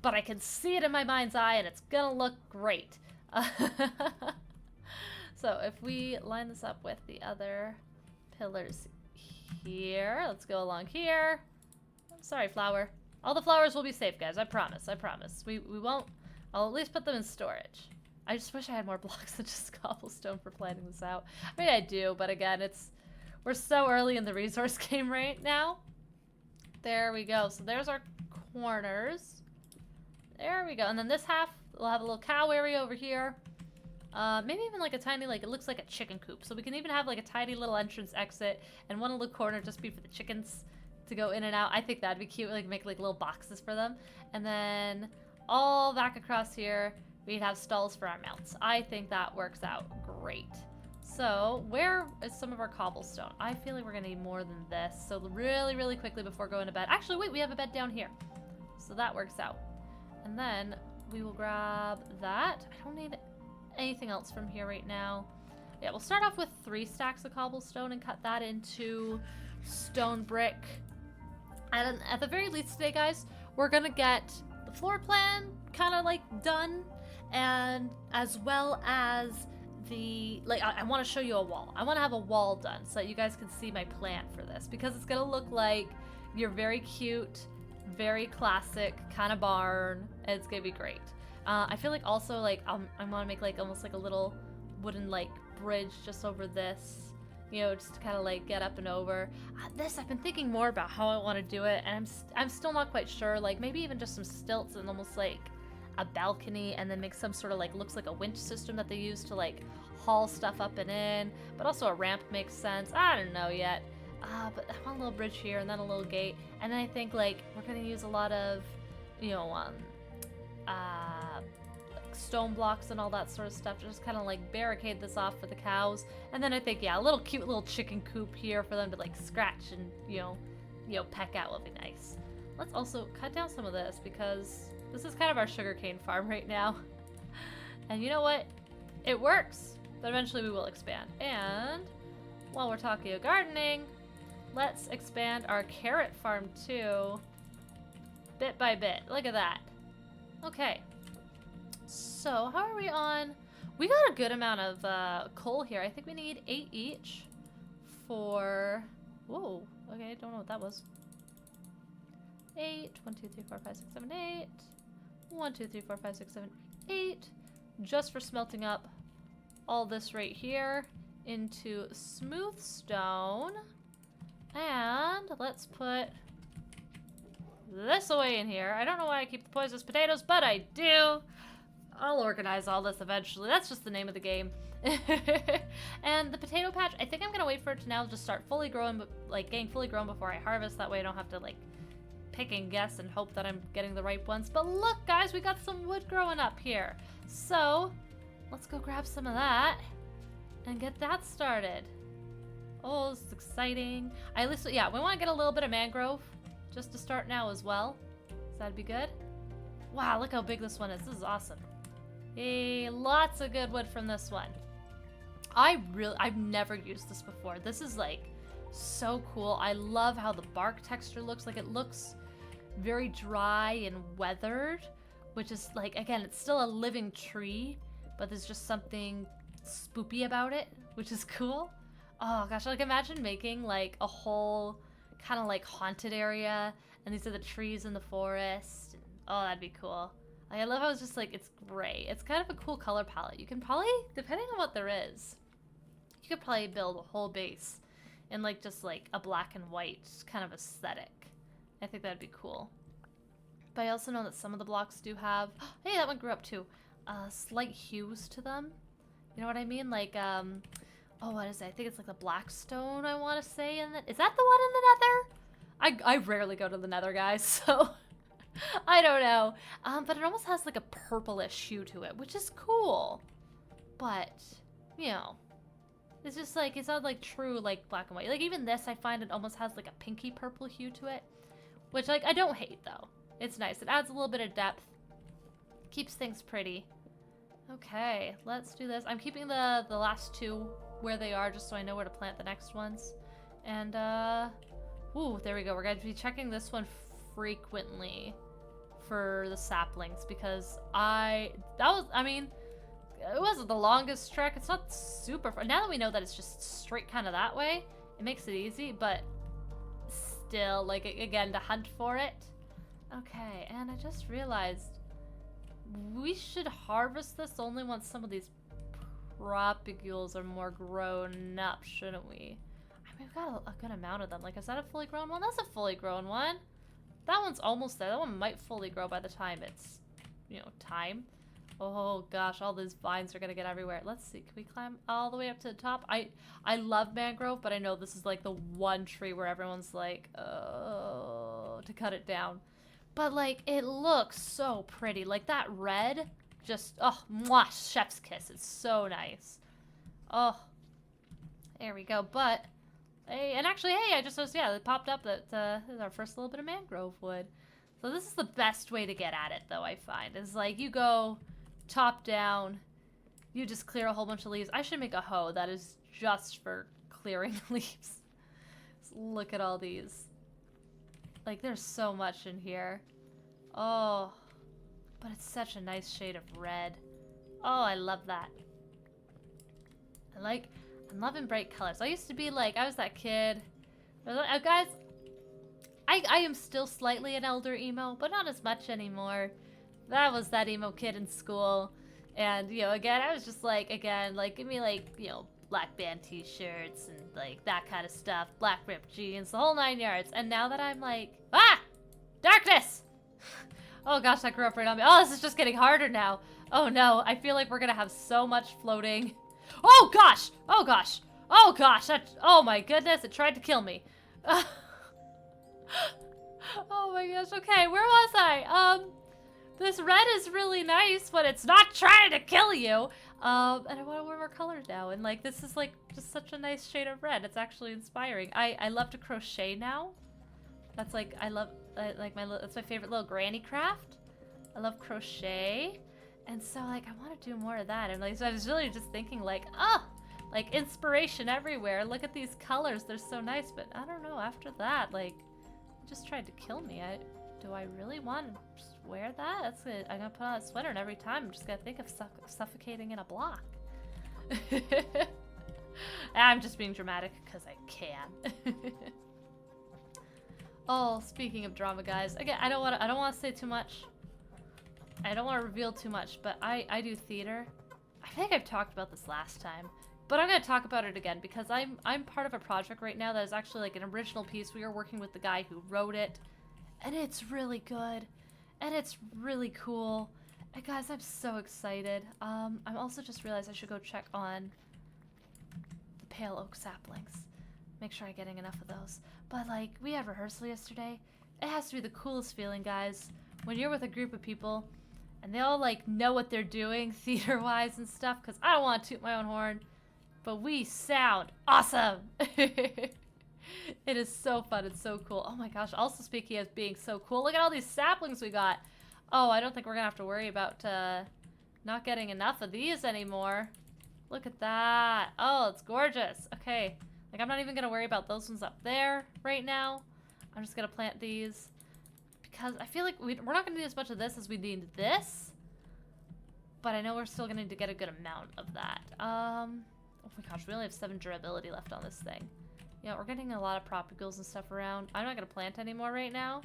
but I can see it in my mind's eye, and it's gonna look great. So if we line this up with the other pillars here, let's go along here. Sorry, flower. All the flowers will be safe, guys. I promise. I promise. We won't. I'll at least put them in storage. I just wish I had more blocks than just cobblestone for planning this out. I mean, I do, but again, we're so early in the resource game right now. There we go. So there's our corners. There we go. And then this half, we'll have a little cow area over here. Maybe even like a tiny, like, it looks like a chicken coop. So we can even have like a tiny little entrance exit and one little corner just be for the chickens to go in and out. I think that'd be cute. Like make like little boxes for them. And then all back across here, we'd have stalls for our mounts. I think that works out great. So where is some of our cobblestone? I feel like we're gonna need more than this. So really, really quickly before going to bed. Actually, wait, we have a bed down here. So that works out. And then we will grab that. I don't need anything else from here right now. Yeah, we'll start off with 3 stacks of cobblestone and cut that into stone brick. And at the very least today, guys, we're gonna get the floor plan kind of like done, and as well as the, like, I want to show you a wall. I want to have a wall done so that you guys can see my plan for this, because it's gonna look like your very cute, very classic kind of barn. It's gonna be great. I feel like also like I want to make like almost like a little wooden like bridge just over this, you know, just to kind of like get up and over. This, I've been thinking more about how I want to do it, and I'm still not quite sure. Like maybe even just some stilts and almost like a balcony, and then make some sort of like, looks like a winch system that they use to like haul stuff up and in, but also a ramp makes sense. I don't know yet. But I want a little bridge here and then a little gate, and then I think like we're gonna use a lot of, you know, like stone blocks and all that sort of stuff to just kind of like barricade this off for the cows. And then I think, yeah, a little cute little chicken coop here for them to like scratch and, you know, peck out would be nice. Let's also cut down some of this, because this is kind of our sugarcane farm right now. And you know what? It works, but eventually we will expand. And while we're talking about gardening, let's expand our carrot farm too, bit by bit. Look at that. Okay. So how are we on? We got a good amount of coal here. I think we need 8 each for, whoa, okay, I don't know what that was. 8, 1, 2, 3, 4, 5, 6, 7, 8. 1, 2, 3, 4, 5, 6, 7, 8. Just for smelting up all this right here into smooth stone. And let's put this away in here. I don't know why I keep the poisonous potatoes, but I do. I'll organize all this eventually. That's just the name of the game. And the potato patch, I think I'm gonna wait for it to now just start fully growing, like getting fully grown before I harvest. That way I don't have to like pick and guess and hope that I'm getting the right ones. But look, guys, we got some wood growing up here. So let's go grab some of that and get that started. Oh, this is exciting. Yeah, we want to get a little bit of mangrove just to start now as well. So that'd be good. Wow, look how big this one is. This is awesome. Yay, lots of good wood from this one. I've never used this before. This is like so cool. I love how the bark texture looks. Like it looks very dry and weathered, which is like, again, it's still a living tree, but there's just something spoopy about it, which is cool. Oh gosh, like imagine making like a whole kind of like haunted area, and these are the trees in the forest. Oh, that'd be cool. Like, I love how it's just like, it's gray. It's kind of a cool color palette. You can probably, depending on what there is, you could probably build a whole base in like just like a black and white kind of aesthetic. I think that'd be cool. But I also know that some of the blocks do have, hey, that one grew up too, slight hues to them. You know what I mean? Like, oh, what is it? I think it's like the black stone, I want to say. Is that the one in the nether? I rarely go to the nether, guys, so I don't know. But it almost has like a purplish hue to it, which is cool. But, you know, it's just like, it's not like true like black and white. Like even this, I find it almost has like a pinky purple hue to it, which like I don't hate though. It's nice. It adds a little bit of depth, keeps things pretty. Okay, let's do this. I'm keeping the last two where they are just so I know where to plant the next ones. And ooh, there we go. We're going to be checking this one frequently for the saplings because it wasn't the longest trek. It's not super far. Now that we know that it's just straight kind of that way, it makes it easy, but still, like, again, to hunt for it. Okay, and I just realized we should harvest this only once some of these propagules are more grown up, shouldn't we? I mean, we've got a good amount of them. Like, is that a fully grown one? That's a fully grown one. That one's almost there. That one might fully grow by the time it's, you know, time. Oh gosh, all these vines are gonna get everywhere. Let's see, can we climb all the way up to the top? I love mangrove, but I know this is like the one tree where everyone's like, oh, to cut it down. But like, it looks so pretty. Like that red, just, oh, mwah, chef's kiss. It's so nice. Oh, there we go. But, hey, and actually, hey, I just noticed, yeah, it popped up that this is our first little bit of mangrove wood. So this is the best way to get at it, though, I find. Is like, you go top down, you just clear a whole bunch of leaves. I should make a hoe that is just for clearing leaves. Just look at all these. Like, there's so much in here. Oh, but it's such a nice shade of red. Oh, I love that. I'm loving bright colors. I used to be like, I was that kid. Guys, I am still slightly an elder emo, but not as much anymore. That was that emo kid in school. And, you know, again, I was just like, give me like, you know, black band t-shirts and like that kind of stuff, black ripped jeans, the whole 9 yards. And now that I'm like, ah, darkness. Oh gosh, that grew up right on me. Oh, this is just getting harder now. Oh no, I feel like we're gonna have so much floating. Oh gosh, oh gosh, oh gosh, oh my goodness, it tried to kill me. Oh my gosh, okay, where was I? This red is really nice, but it's not trying to kill you. And I want to wear more colors now. And like, this is like just such a nice shade of red. It's actually inspiring. I love to crochet now. That's like, that's my favorite little granny craft. I love crochet. And so like, I want to do more of that. And like, so I was really just thinking like, oh, like inspiration everywhere. Look at these colors. They're so nice. But I don't know, after that, like, it just tried to kill me. Do I really want to just wear that? That's it. I'm gonna put on a sweater and every time I'm just gonna think of suffocating in a block. I'm just being dramatic because I can. Oh, speaking of drama, guys. Again, I don't want to say too much. I don't want to reveal too much, but I do theater. I think I've talked about this last time, but I'm gonna talk about it again because I'm part of a project right now that is actually like an original piece. We are working with the guy who wrote it. And it's really good, and it's really cool, Hey guys, I'm so excited. I'm also just realized I should go check on the pale oak saplings. Make sure I'm getting enough of those. But like, we had rehearsal yesterday. It has to be the coolest feeling, guys, when you're with a group of people and they all like know what they're doing theater-wise and stuff, because I don't want to toot my own horn, but we sound awesome. It is so fun. It's so cool. Oh my gosh. Also speaking of being so cool, look at all these saplings we got. Oh, I don't think we're gonna have to worry about not getting enough of these anymore. Look at that. Oh, it's gorgeous. Okay. Like, I'm not even gonna worry about those ones up there right now. I'm just gonna plant these because I feel like we're not gonna need as much of this as we need this. But I know we're still gonna need to get a good amount of that. Oh my gosh, we only have 7 durability left on this thing. Yeah, we're getting a lot of propagules and stuff around. I'm not gonna plant anymore right now,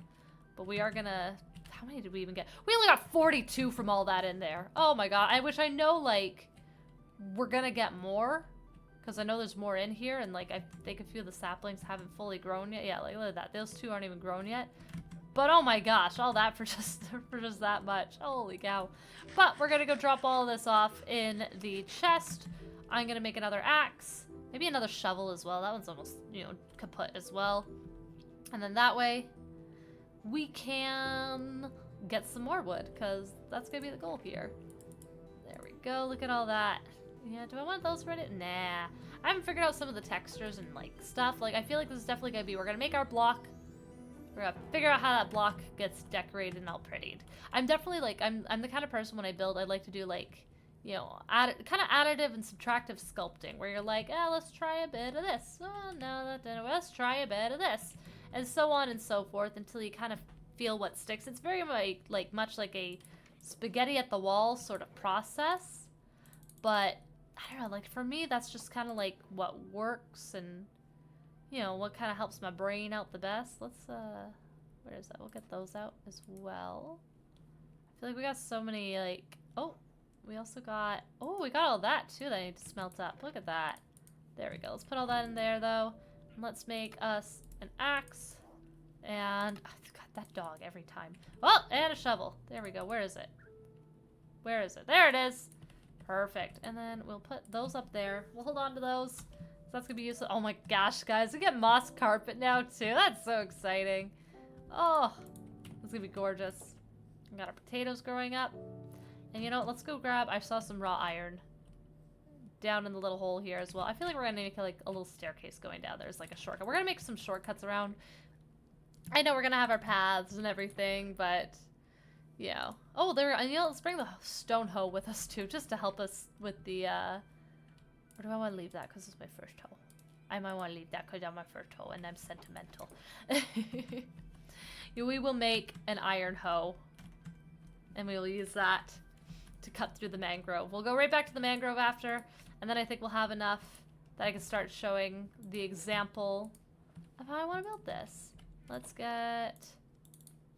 but we are gonna... How many did we even get? We only got 42 from all that in there. Oh my god, I wish I know, like, we're gonna get more, because I know there's more in here, and like, I think a few of the saplings haven't fully grown yet. Yeah, like, look at that. Those 2 aren't even grown yet. But oh my gosh, all that for just that much. Holy cow. But we're gonna go drop all of this off in the chest. I'm gonna make another axe. Maybe another shovel as well. That one's almost, you know, kaput as well. And then that way, we can get some more wood, because that's gonna be the goal here. There we go. Look at all that. Yeah, do I want those ready? Nah. I haven't figured out some of the textures and, like, stuff. Like, I feel like this is definitely gonna be... We're gonna make our block. We're gonna figure out how that block gets decorated and all prettied. I'm definitely, like... I'm the kind of person when I build, I like to do, like... You know, kind of additive and subtractive sculpting, where you're like, let's try a bit of this. Oh, no, that didn't. Let's try a bit of this. And so on and so forth until you kind of feel what sticks. It's very much like a spaghetti at the wall sort of process. But, I don't know, like for me, that's just kind of like what works and, you know, what kind of helps my brain out the best. Let's, where is that? We'll get those out as well. I feel like we got so many, like, oh. We also got, oh, we got all that too that I need to smelt up. Look at that. There we go. Let's put all that in there though. And let's make us an axe. And, oh, God, that dog every time. Oh, and a shovel. There we go. Where is it? Where is it? There it is. Perfect. And then we'll put those up there. We'll hold on to those. So that's gonna be useful. Oh my gosh, guys. We get moss carpet now too. That's so exciting. Oh, it's gonna be gorgeous. We got our potatoes growing up. And you know what, let's go grab, I saw some raw iron down in the little hole here as well. I feel like we're gonna make like a little staircase going down. There's like a shortcut. We're gonna make some shortcuts around. I know we're gonna have our paths and everything, but yeah. Oh, there, and you know, let's bring the stone hoe with us too, just to help us with the, or do I want to leave that because it's my first hoe? I might want to leave that because I'm my first hoe and I'm sentimental. We will make an iron hoe and we will use that to cut through the mangrove. We'll go right back to the mangrove after, and then I think we'll have enough that I can start showing the example of how I want to build this. Let's get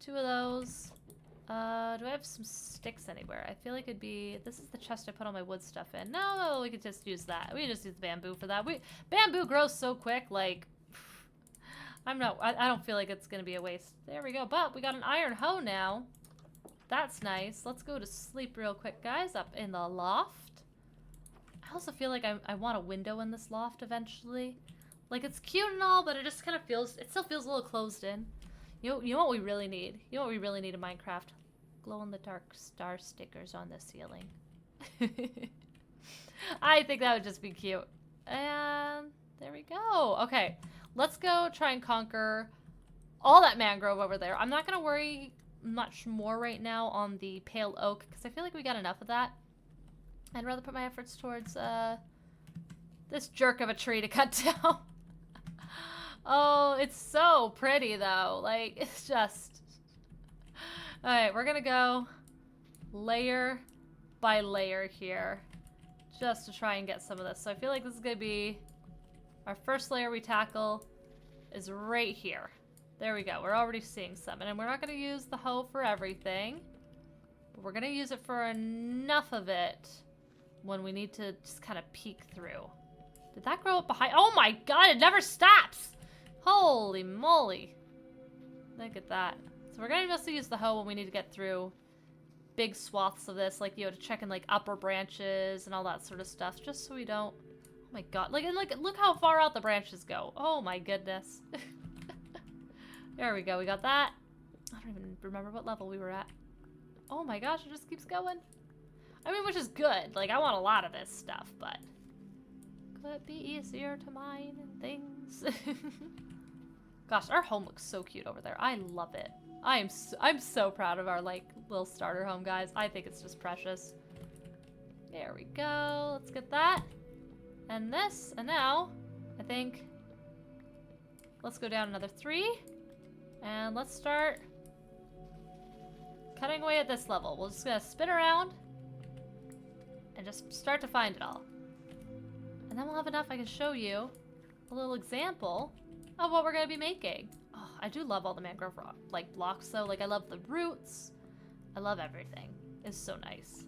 2 of those. Do I have some sticks anywhere? I feel like it'd be... This is the chest I put all my wood stuff in. No, we could just use that. We can just use the bamboo for that. Bamboo grows so quick, like... I don't feel like it's gonna be a waste. There we go. But we got an iron hoe now. That's nice. Let's go to sleep real quick, guys, up in the loft. I also feel like I want a window in this loft eventually. Like, it's cute and all, but it just kind of feels... It still feels a little closed in. You know what we really need? You know what we really need in Minecraft? Glow-in-the-dark star stickers on the ceiling. I think that would just be cute. And there we go. Okay, let's go try and conquer all that mangrove over there. I'm not going to worry much more right now on the pale oak because I feel like we got enough of that. I'd rather put my efforts towards this jerk of a tree to cut down. Oh, it's so pretty though. Like, it's just... Alright, we're gonna go layer by layer here just to try and get some of this. So I feel like this is gonna be our first layer we tackle is right here. There we go. We're already seeing some. And we're not going to use the hoe for everything. But we're going to use it for enough of it when we need to just kind of peek through. Did that grow up behind? Oh my god, it never stops! Holy moly. Look at that. So we're going to mostly use the hoe when we need to get through big swaths of this, like, you know, to check in, like, upper branches and all that sort of stuff, just so we don't... Oh my god. Like, and look how far out the branches go. Oh my goodness. There we go. We got that. I don't even remember what level we were at. Oh my gosh, it just keeps going. I mean, which is good. Like, I want a lot of this stuff, but... Could it be easier to mine and things? Gosh, our home looks so cute over there. I love it. I'm so proud of our, like, little starter home, guys. I think it's just precious. There we go. Let's get that. And this. And now, I think... Let's go down another 3. And let's start cutting away at this level. We're just gonna spin around and just start to find it all. And then we'll have enough I can show you a little example of what we're gonna be making. Oh, I do love all the mangrove rock, like, blocks though. Like, I love the roots. I love everything. It's so nice.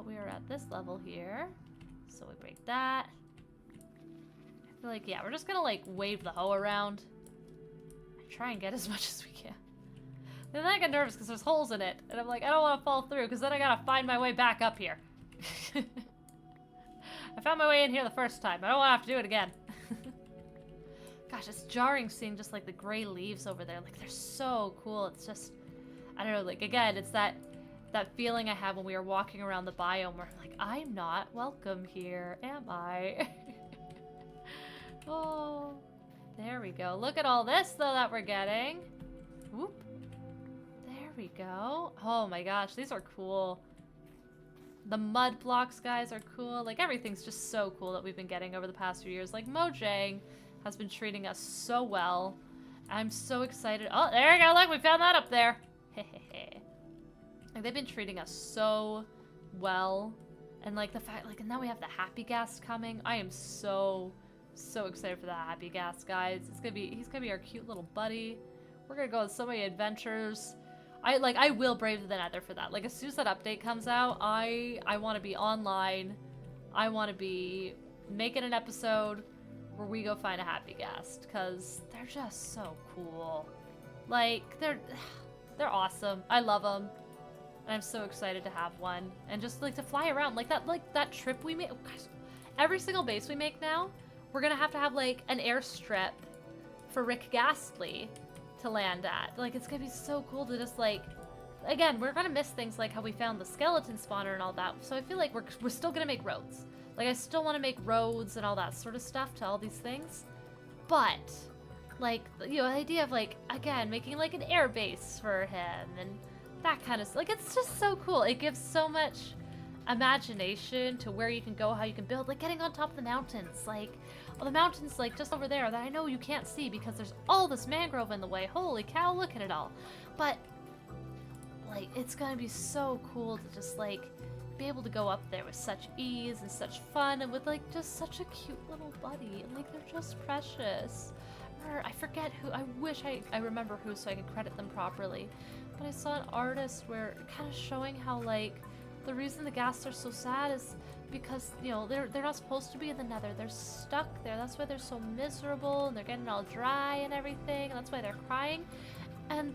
We are at this level here. So we break that. I feel like, yeah, we're just gonna, like, wave the hoe around. And try and get as much as we can. And then I get nervous because there's holes in it. And I'm like, I don't want to fall through because then I gotta find my way back up here. I found my way in here the first time. I don't want to have to do it again. Gosh, it's jarring seeing just, like, the gray leaves over there. Like, they're so cool. It's just, I don't know, like, again, it's that feeling I have when we were walking around the biome where I'm like, I'm not welcome here, am I? Oh, there we go. Look at all this, though, that we're getting. Whoop. There we go. Oh my gosh, these are cool. The mud blocks, guys, are cool. Like, everything's just so cool that we've been getting over the past few years. Like, Mojang has been treating us so well. I'm so excited. Oh, there we go. Look, we found that up there. Hehehe. Like, they've been treating us so well. And, like, the fact, like, and now we have the Happy Ghast coming. I am so excited for the Happy Ghast, guys. He's gonna be our cute little buddy. We're gonna go on so many adventures. I will brave the nether for that. Like, as soon as that update comes out, I want to be online. I want to be making an episode where we go find a Happy Ghast, because they're just so cool. Like, they're awesome. I love them. And I'm so excited to have one. And just, like, to fly around. Like, that trip we made. Oh, gosh. Every single base we make now, we're going to have, like, an airstrip for Rick Ghastly to land at. Like, it's gonna be so cool to just, like, again, we're gonna miss things like how we found the skeleton spawner and all that, so I feel like we're still gonna make roads. Like, I still want to make roads and all that sort of stuff to all these things, but, like, you know, the idea of, like, again, making, like, an air base for him and that kind of stuff, like, it's just so cool. It gives so much imagination to where you can go, how you can build, like, getting on top of the mountains, like, the mountains, like, just over there that I know you can't see because there's all this mangrove in the way. Holy cow, look at it all. But, like, it's gonna be so cool to just, like, be able to go up there with such ease and such fun and with, like, just such a cute little buddy. And, like, they're just precious. Or, I forget who, I wish I remember who so I can credit them properly. But I saw an artist where, kind of showing how, like, the reason the ghasts are so sad is because, you know, they're not supposed to be in the nether. They're stuck there. That's why they're so miserable and they're getting all dry and everything. And that's why they're crying. And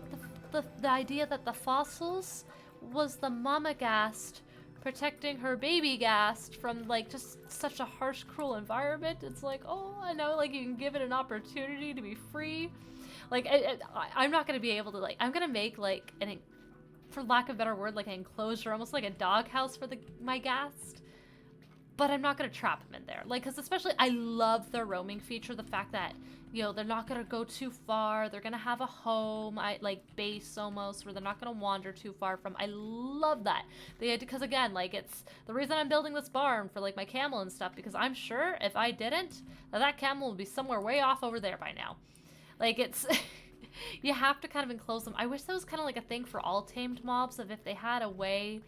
the idea that the fossils was the mama ghast protecting her baby ghast from, like, just such a harsh, cruel environment. It's like, oh, I know, like, you can give it an opportunity to be free. Like, I'm not going to be able to, like, I'm going to make, like, for lack of a better word, like an enclosure, almost like a doghouse for my ghast. But I'm not going to trap them in there. Like, because especially, I love their roaming feature. The fact that, you know, they're not going to go too far. They're going to have a home, like, base almost, where they're not going to wander too far from. I love that. Because, again, like, it's the reason I'm building this barn for, like, my camel and stuff. Because I'm sure if I didn't, that camel would be somewhere way off over there by now. Like, it's... you have to kind of enclose them. I wish that was kind of like a thing for all tamed mobs, of if they had a way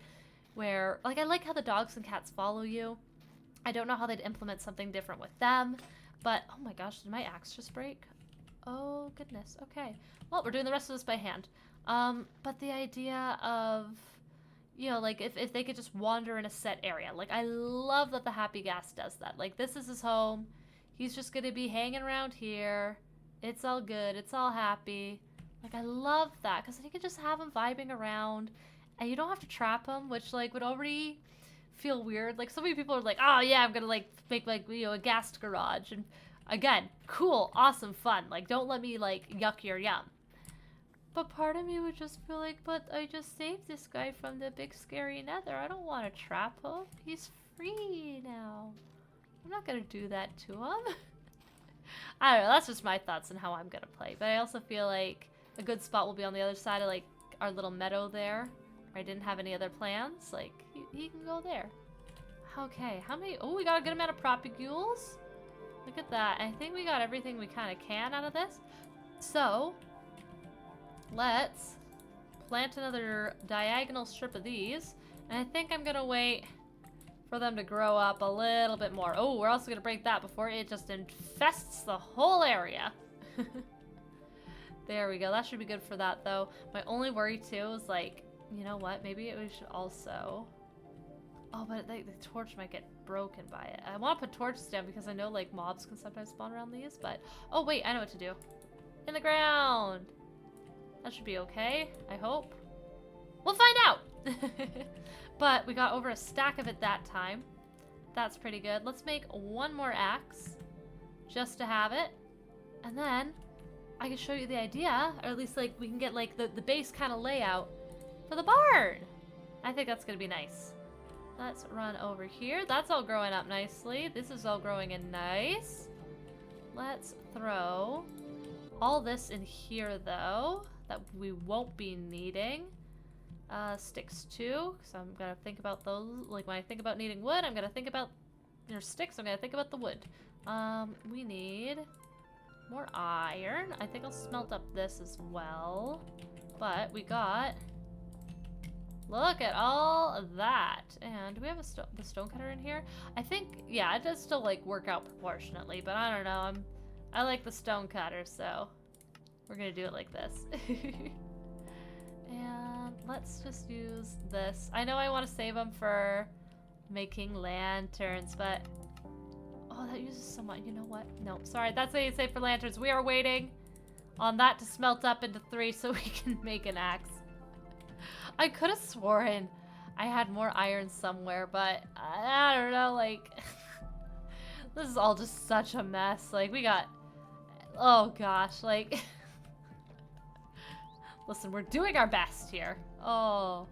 where... Like, I like how the dogs and cats follow you. I don't know how they'd implement something different with them, but oh my gosh, did my axe just break? Oh goodness, okay. Well, we're doing the rest of this by hand. But the idea of, you know, like, if they could just wander in a set area. Like, I love that the Happy Ghast does that. Like, this is his home. He's just gonna be hanging around here. It's all good, it's all happy. Like, I love that, because you can just have him vibing around. And you don't have to trap them, which like would already feel weird. Like so many people are like, oh yeah, I'm gonna like make like, you know, a ghast garage. And again, cool, awesome, fun. Like don't let me like yuck your yum. But part of me would just feel like, but I just saved this guy from the big scary nether. I don't want to trap him. He's free now. I'm not gonna do that to him. I don't know, that's just my thoughts on how I'm gonna play. But I also feel like a good spot will be on the other side of like our little meadow there. Where I didn't have any other plans. Like, he can go there. Okay, how many? Oh, we got a good amount of propagules. Look at that. I think we got everything we kind of can out of this. So, let's plant another diagonal strip of these. And I think I'm gonna wait for them to grow up a little bit more. Oh, we're also gonna break that before it just infests the whole area. There we go. That should be good for that, though. My only worry, too, is like, you know what? Maybe we should also... Oh, but the torch might get broken by it. I want to put torches down because I know, like, mobs can sometimes spawn around these, but... Oh, wait, I know what to do. In the ground! That should be okay, I hope. We'll find out! But we got over a stack of it that time. That's pretty good. Let's make one more axe. Just to have it. And then, I can show you the idea, or at least, like, we can get, like, the base kind of layout for the barn. I think that's gonna be nice. Let's run over here. That's all growing up nicely. This is all growing in nice. Let's throw all this in here, though, that we won't be needing. Sticks too, so I'm gonna think about those. Like when I think about needing wood, I'm gonna think about your sticks. I'm gonna think about the wood. We need more iron. I think I'll smelt up this as well. But we got, look at all of that. And do we have the stone cutter in here? I think, yeah, it does still like work out proportionately, but I don't know. I like the stone cutter, so we're gonna do it like this. And let's just use this. I know I want to save them for making lanterns, but oh, that uses so much. You know what? No, sorry. That's what you say for lanterns. We are waiting on that to smelt up into 3 so we can make an axe. I could have sworn I had more iron somewhere, but I don't know, like... This is all just such a mess. Like, we got... Oh, gosh, like... Listen, we're doing our best here. Oh.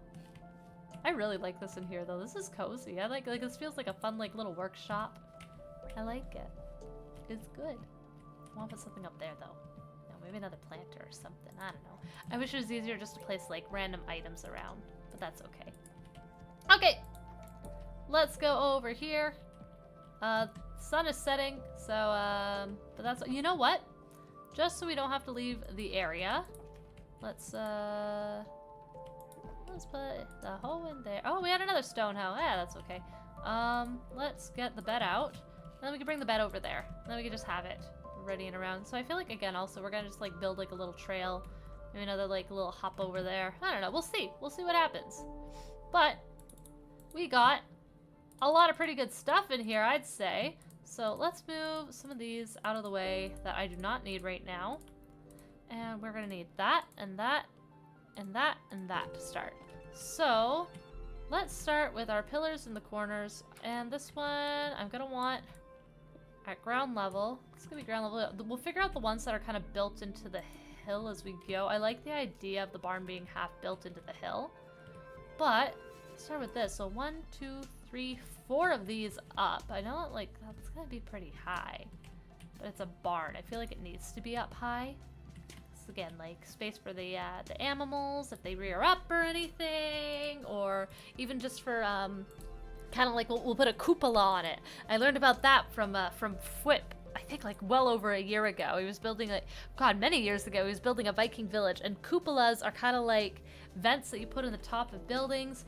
I really like this in here, though. This is cozy. I like this feels like a fun, like, little workshop. I like it. It's good. I want to put something up there, though. No, maybe another planter or something. I don't know. I wish it was easier just to place, like, random items around. But that's okay. Okay. Let's go over here. Sun is setting, so, but that's... You know what? Just so we don't have to leave the area... Let's put the hoe in there. Oh, we had another stone hoe. Yeah, that's okay. Let's get the bed out. And then we can bring the bed over there. And then we can just have it ready and around. So I feel like, again, also, we're gonna just, like, build, like, a little trail. Maybe another, like, little hop over there. I don't know. We'll see. We'll see what happens. But we got a lot of pretty good stuff in here, I'd say. So let's move some of these out of the way that I do not need right now. And we're gonna need that, and that, and that, and that to start. So, let's start with our pillars in the corners. And this one, I'm gonna want at ground level. It's gonna be ground level. We'll figure out the ones that are kind of built into the hill as we go. I like the idea of the barn being half built into the hill. But, let's start with this. So 1, 2, 3, 4 of these up. I know that, like, that's gonna be pretty high. But it's a barn. I feel like it needs to be up high. Again, like space for the animals if they rear up or anything, or even just for kind of like we'll put a cupola on it. I learned about that from Fwip, I think like well over a year ago. He was building many years ago. He was building a Viking village, and cupolas are kind of like vents that you put in the top of buildings.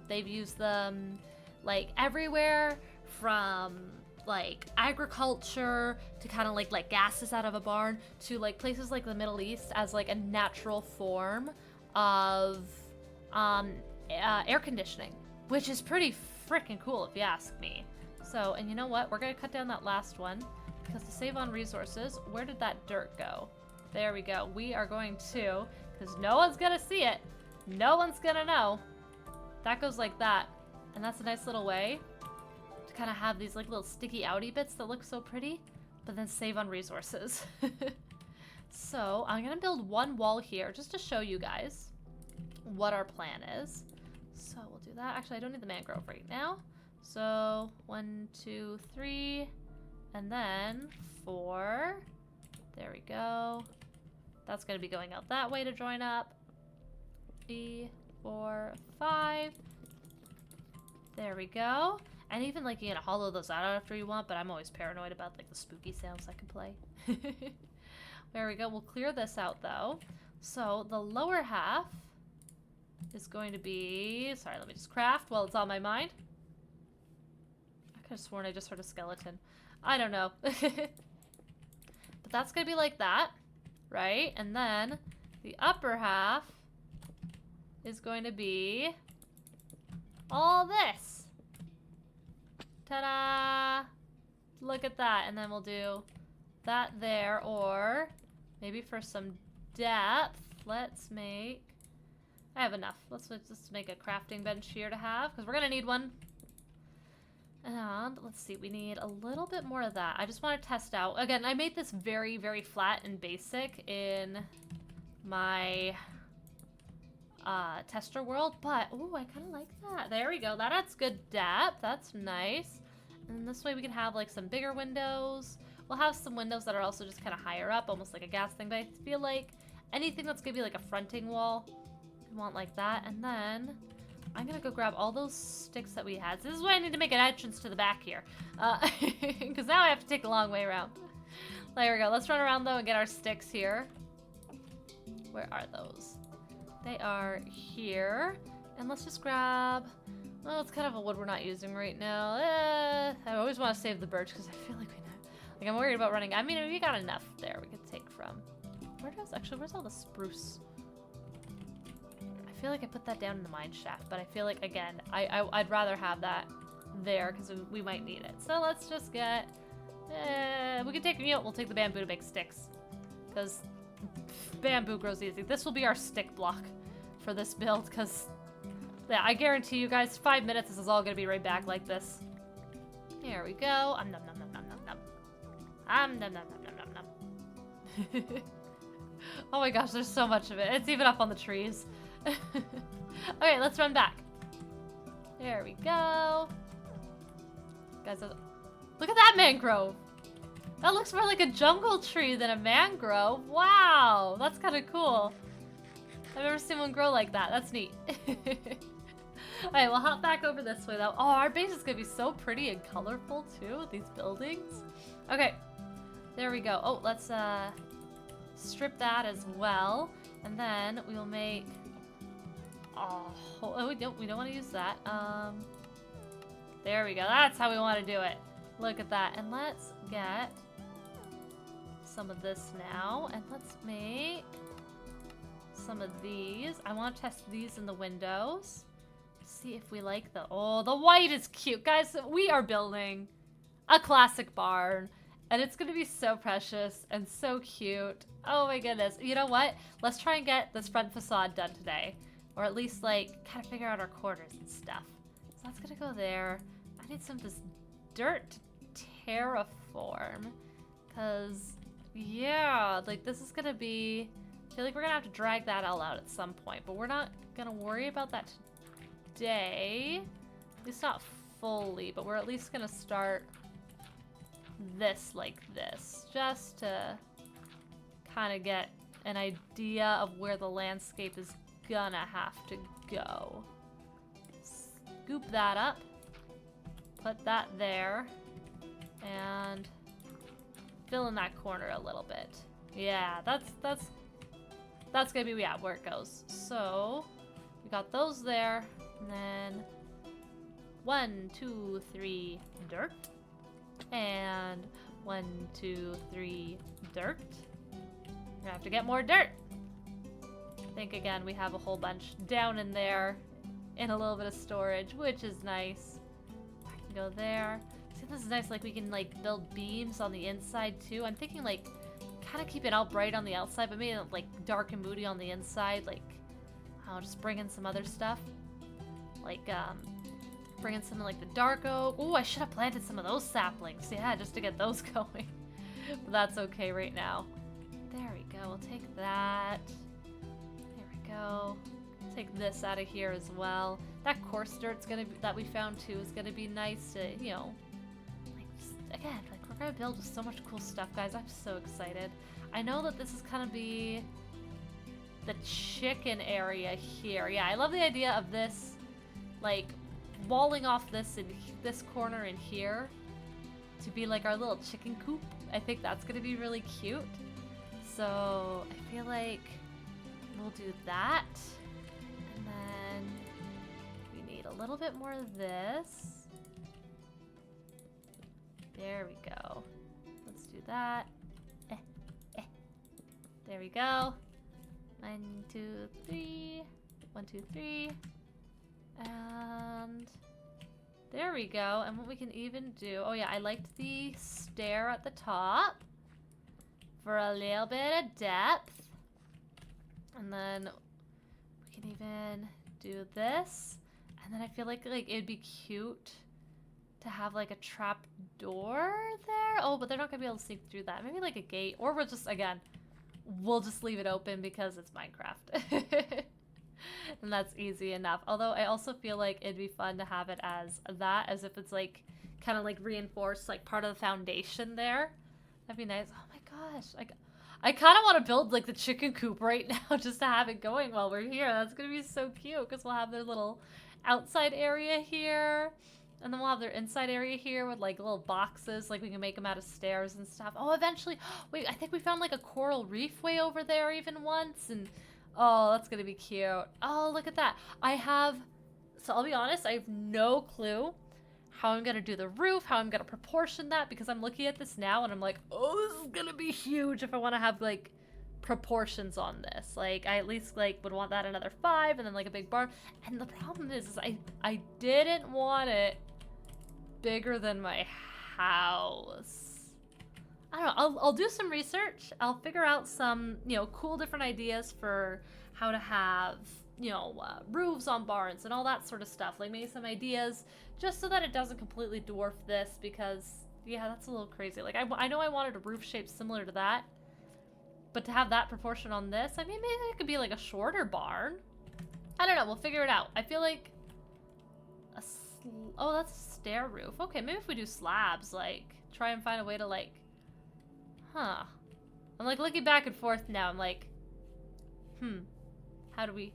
They've used them like everywhere from like agriculture to kind of like gases out of a barn to like places like the Middle East as like a natural form of air conditioning, which is pretty freaking cool if you ask me. So, and you know what? We're gonna cut down that last one because to save on resources, where did that dirt go? There we go. We are going to, because no one's gonna see it, No one's gonna know. That goes like that. And that's a nice little way to kind of have these like little sticky outy bits that look so pretty, but then save on resources. So I'm gonna build one wall here just to show you guys what our plan is. So we'll do that. Actually, I don't need the mangrove right now. So 1, 2, 3, and then 4. There we go. That's gonna be going out that way to join up. 3, 4, 5. There we go. And even like you can hollow those out after you want, but I'm always paranoid about like the spooky sounds I can play. There we go. We'll clear this out though. So the lower half is going to be, sorry, let me just craft while it's on my mind. I could have sworn I just heard a skeleton. I don't know. But that's gonna be like that, right? And then the upper half is going to be all this. Ta-da! Look at that. And then we'll do that there, or maybe for some depth, let's make... I have enough. Let's just make a crafting bench here to have, because we're going to need one. And let's see, we need a little bit more of that. I just want to test out. Again, I made this very, very flat and basic in my tester world, but ooh, I kind of like that. There we go. That adds good depth. That's nice. And this way we can have like some bigger windows. We'll have some windows that are also just kind of higher up, almost like a gas thing, but I feel like anything that's gonna be like a fronting wall, we want like that. And then I'm gonna go grab all those sticks that we had. So this is why I need to make an entrance to the back here, because now I have to take a long way around. There we go. Let's run around though and get our sticks here. Where are those? They are here. And let's just grab, well, it's kind of a wood we're not using right now. I always want to save the birch because I feel like we know, like I'm worried about running. I mean, we got enough there we could take from. Where's all the spruce? I feel like I put that down in the mine shaft, but I feel like, again, I'd rather have that there because we might need it. So let's just get, we can take, we'll take the bamboo to make sticks because bamboo grows easy. This will be our stick block for this build because, yeah, I guarantee you guys, 5 minutes, this is all gonna be right back like this. There we go. Nom nom nom nom nom nom. Nom nom nom nom nom nom. Oh my gosh, there's so much of it. It's even up on the trees. Okay, let's run back. There we go. Guys, look at that mangrove. That looks more like a jungle tree than a mangrove. Wow, that's kind of cool. I've never seen one grow like that. That's neat. Alright, we'll hop back over this way though. Oh, our base is gonna be so pretty and colorful too with these buildings. Okay, there we go. Oh, let's strip that as well. And then we'll make, oh, we don't want to use that. There we go. That's how we want to do it. Look at that. And let's get some of this now. And let's make some of these. I want to test these in the windows. See if we like the, oh, the white is cute. Guys, we are building a classic barn. And it's going to be so precious and so cute. Oh my goodness. You know what? Let's try and get this front facade done today. Or at least, like, kind of figure out our quarters and stuff. So that's going to go there. I need some of this dirt to terraform. Because, yeah, like, this is going to be... I feel like we're going to have to drag that all out at some point. But we're not going to worry about that today. At least not fully. But we're at least going to start this like this. Just to kind of get an idea of where the landscape is gonna have to go. Scoop that up. Put that there. And fill in that corner a little bit. Yeah, that's gonna be, yeah, where it goes. So we got those there. And then 1, 2, 3 dirt. And 1, 2, 3 dirt. We're gonna have to get more dirt. I think again we have a whole bunch down in there in a little bit of storage, which is nice. I can go there. See, this is nice, like we can like build beams on the inside too. I'm thinking like kind of keep it all bright on the outside, but maybe like dark and moody on the inside. Like, I'll just bring in some other stuff. Like, bring in some of like the dark oak. Oh, I should have planted some of those saplings. Yeah, just to get those going. But that's okay right now. There we go. We'll take that. There we go. Take this out of here as well. That coarse dirt's gonna be, that we found too is gonna be nice to, you know, like just, again, like we're gonna build with so much cool stuff, guys. I'm so excited. I know that this is gonna be the chicken area here. Yeah, I love the idea of this, like walling off this in this corner in here to be like our little chicken coop. I think that's gonna be really cute. So I feel like we'll do that. And then we need a little bit more of this. There we go. Let's do that. There we go. 1, 2, 3. 1, 2, 3. And there we go. And what we can even do... Oh yeah, I liked the stair at the top for a little bit of depth. And then we can even do this. And then I feel like it'd be cute to have like a trap door there. Oh, but they're not gonna be able to sneak through that. Maybe like a gate, or we'll just, again, we'll just leave it open because it's Minecraft. And that's easy enough. Although I also feel like it'd be fun to have it as that, as if it's like kind of like reinforced, like part of the foundation there. That'd be nice. Oh my gosh, I kind of want to build like the chicken coop right now just to have it going while we're here. That's gonna be so cute because we'll have their little outside area here, and then we'll have their inside area here with like little boxes, like we can make them out of stairs and stuff. Oh, eventually, wait, I think we found like a coral reef way over there even once, and oh, that's gonna be cute. Oh, look at that. So I'll be honest, I have no clue how I'm gonna do the roof, how I'm gonna proportion that, because I'm looking at this now and I'm like, oh, this is gonna be huge if I want to have like proportions on this. Like, I at least like would want that another 5 and then like a big barn. And the problem is I didn't want it bigger than my house. I don't know, I'll do some research. I'll figure out some, you know, cool different ideas for how to have, you know, roofs on barns and all that sort of stuff. Like maybe some ideas just so that it doesn't completely dwarf this, because, yeah, that's a little crazy. Like, I know I wanted a roof shape similar to that, but to have that proportion on this, I mean, maybe it could be like a shorter barn. I don't know, we'll figure it out. I feel like oh, that's a stair roof. Okay, maybe if we do slabs, like, try and find a way to, like, huh. I'm, like, looking back and forth now. I'm like, how do we...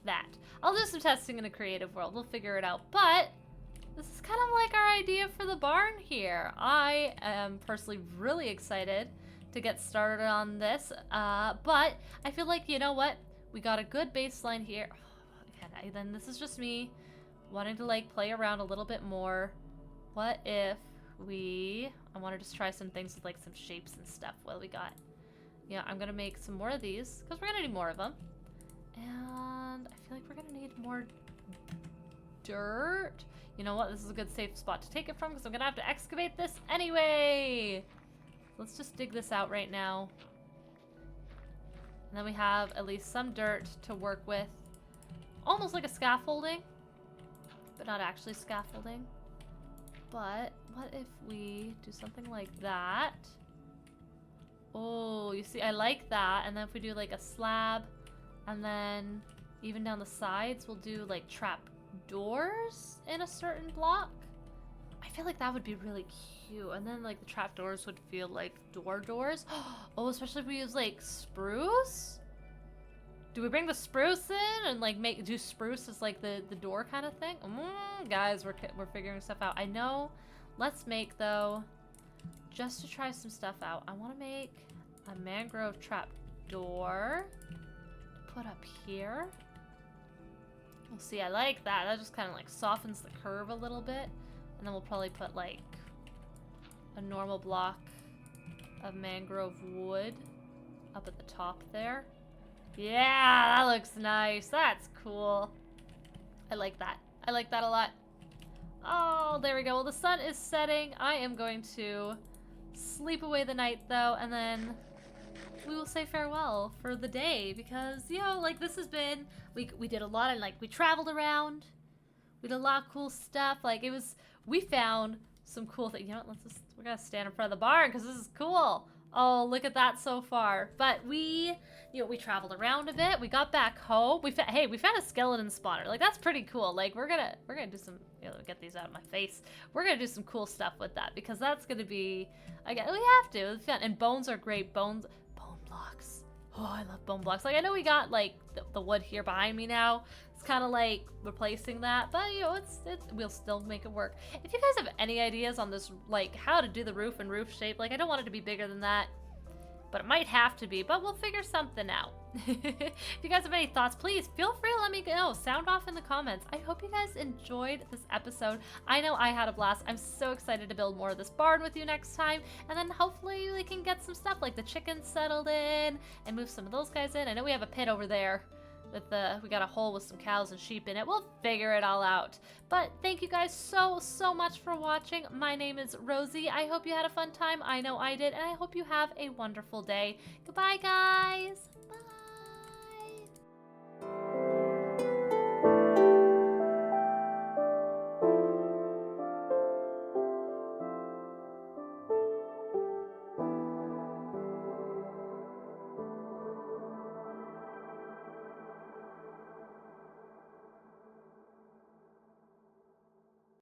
That. I'll do some testing in a creative world. We'll figure it out. But this is kind of like our idea for the barn here. I am personally really excited to get started on this. But I feel like, you know what? We got a good baseline here. Okay, then this is just me wanting to, like, play around a little bit more. What if I want to just try some things with, like, some shapes and stuff. What do we got? Yeah, I'm gonna make some more of these, because we're gonna need more of them. And I feel like we're gonna need more dirt. You know what? This is a good safe spot to take it from, because I'm gonna have to excavate this anyway. Let's just dig this out right now. And then we have at least some dirt to work with. Almost like a scaffolding, but not actually scaffolding. But what if we do something like that? Oh, you see, I like that. And then if we do like a slab, and then even down the sides, we'll do like trap doors in a certain block. I feel like that would be really cute. And then like the trap doors would feel like doors. Oh, especially if we use like spruce. Do we bring the spruce in and like do spruce as like the door kind of thing? Guys, we're figuring stuff out. I know. Let's make, though, just to try some stuff out, I want to make a mangrove trap door to put up here. We'll see. I like that. That just kind of like softens the curve a little bit. And then we'll probably put like a normal block of mangrove wood up at the top there. Yeah, that looks nice. That's cool. I like that. I like that a lot. Oh, there we go. Well, the sun is setting. I am going to sleep away the night, though, and then we will say farewell for the day because, you know, like this has been, we did a lot of, like, we traveled around. We did a lot of cool stuff. Like, we found some cool things. You know what, we're gonna stand in front of the barn because this is cool. Oh, look at that so far. But we traveled around a bit. We got back home. We found a skeleton spawner. Like, that's pretty cool. Like, we're gonna do some, get these out of my face. We're gonna do some cool stuff with that because that's gonna be, again, we have to. It's fun. And bones are great. Bone blocks. Oh, I love bone blocks. Like, I know we got, like, the wood here behind me now. It's kind of like replacing that, but we'll still make it work. If you guys have any ideas on this, like how to do the roof and roof shape, like I don't want it to be bigger than that, but it might have to be, but we'll figure something out. If you guys have any thoughts, please feel free to let me know. Sound off in the comments. I hope you guys enjoyed this episode. I know I had a blast. I'm so excited to build more of this barn with you next time, and then hopefully we can get some stuff like the chickens settled in and move some of those guys in. I know we have a pit over there. We got a hole with some cows and sheep in it. We'll figure it all out. But thank you guys so much for watching. My name is Rosie. I hope you had a fun time. I know I did. And I hope you have a wonderful day. Goodbye, guys.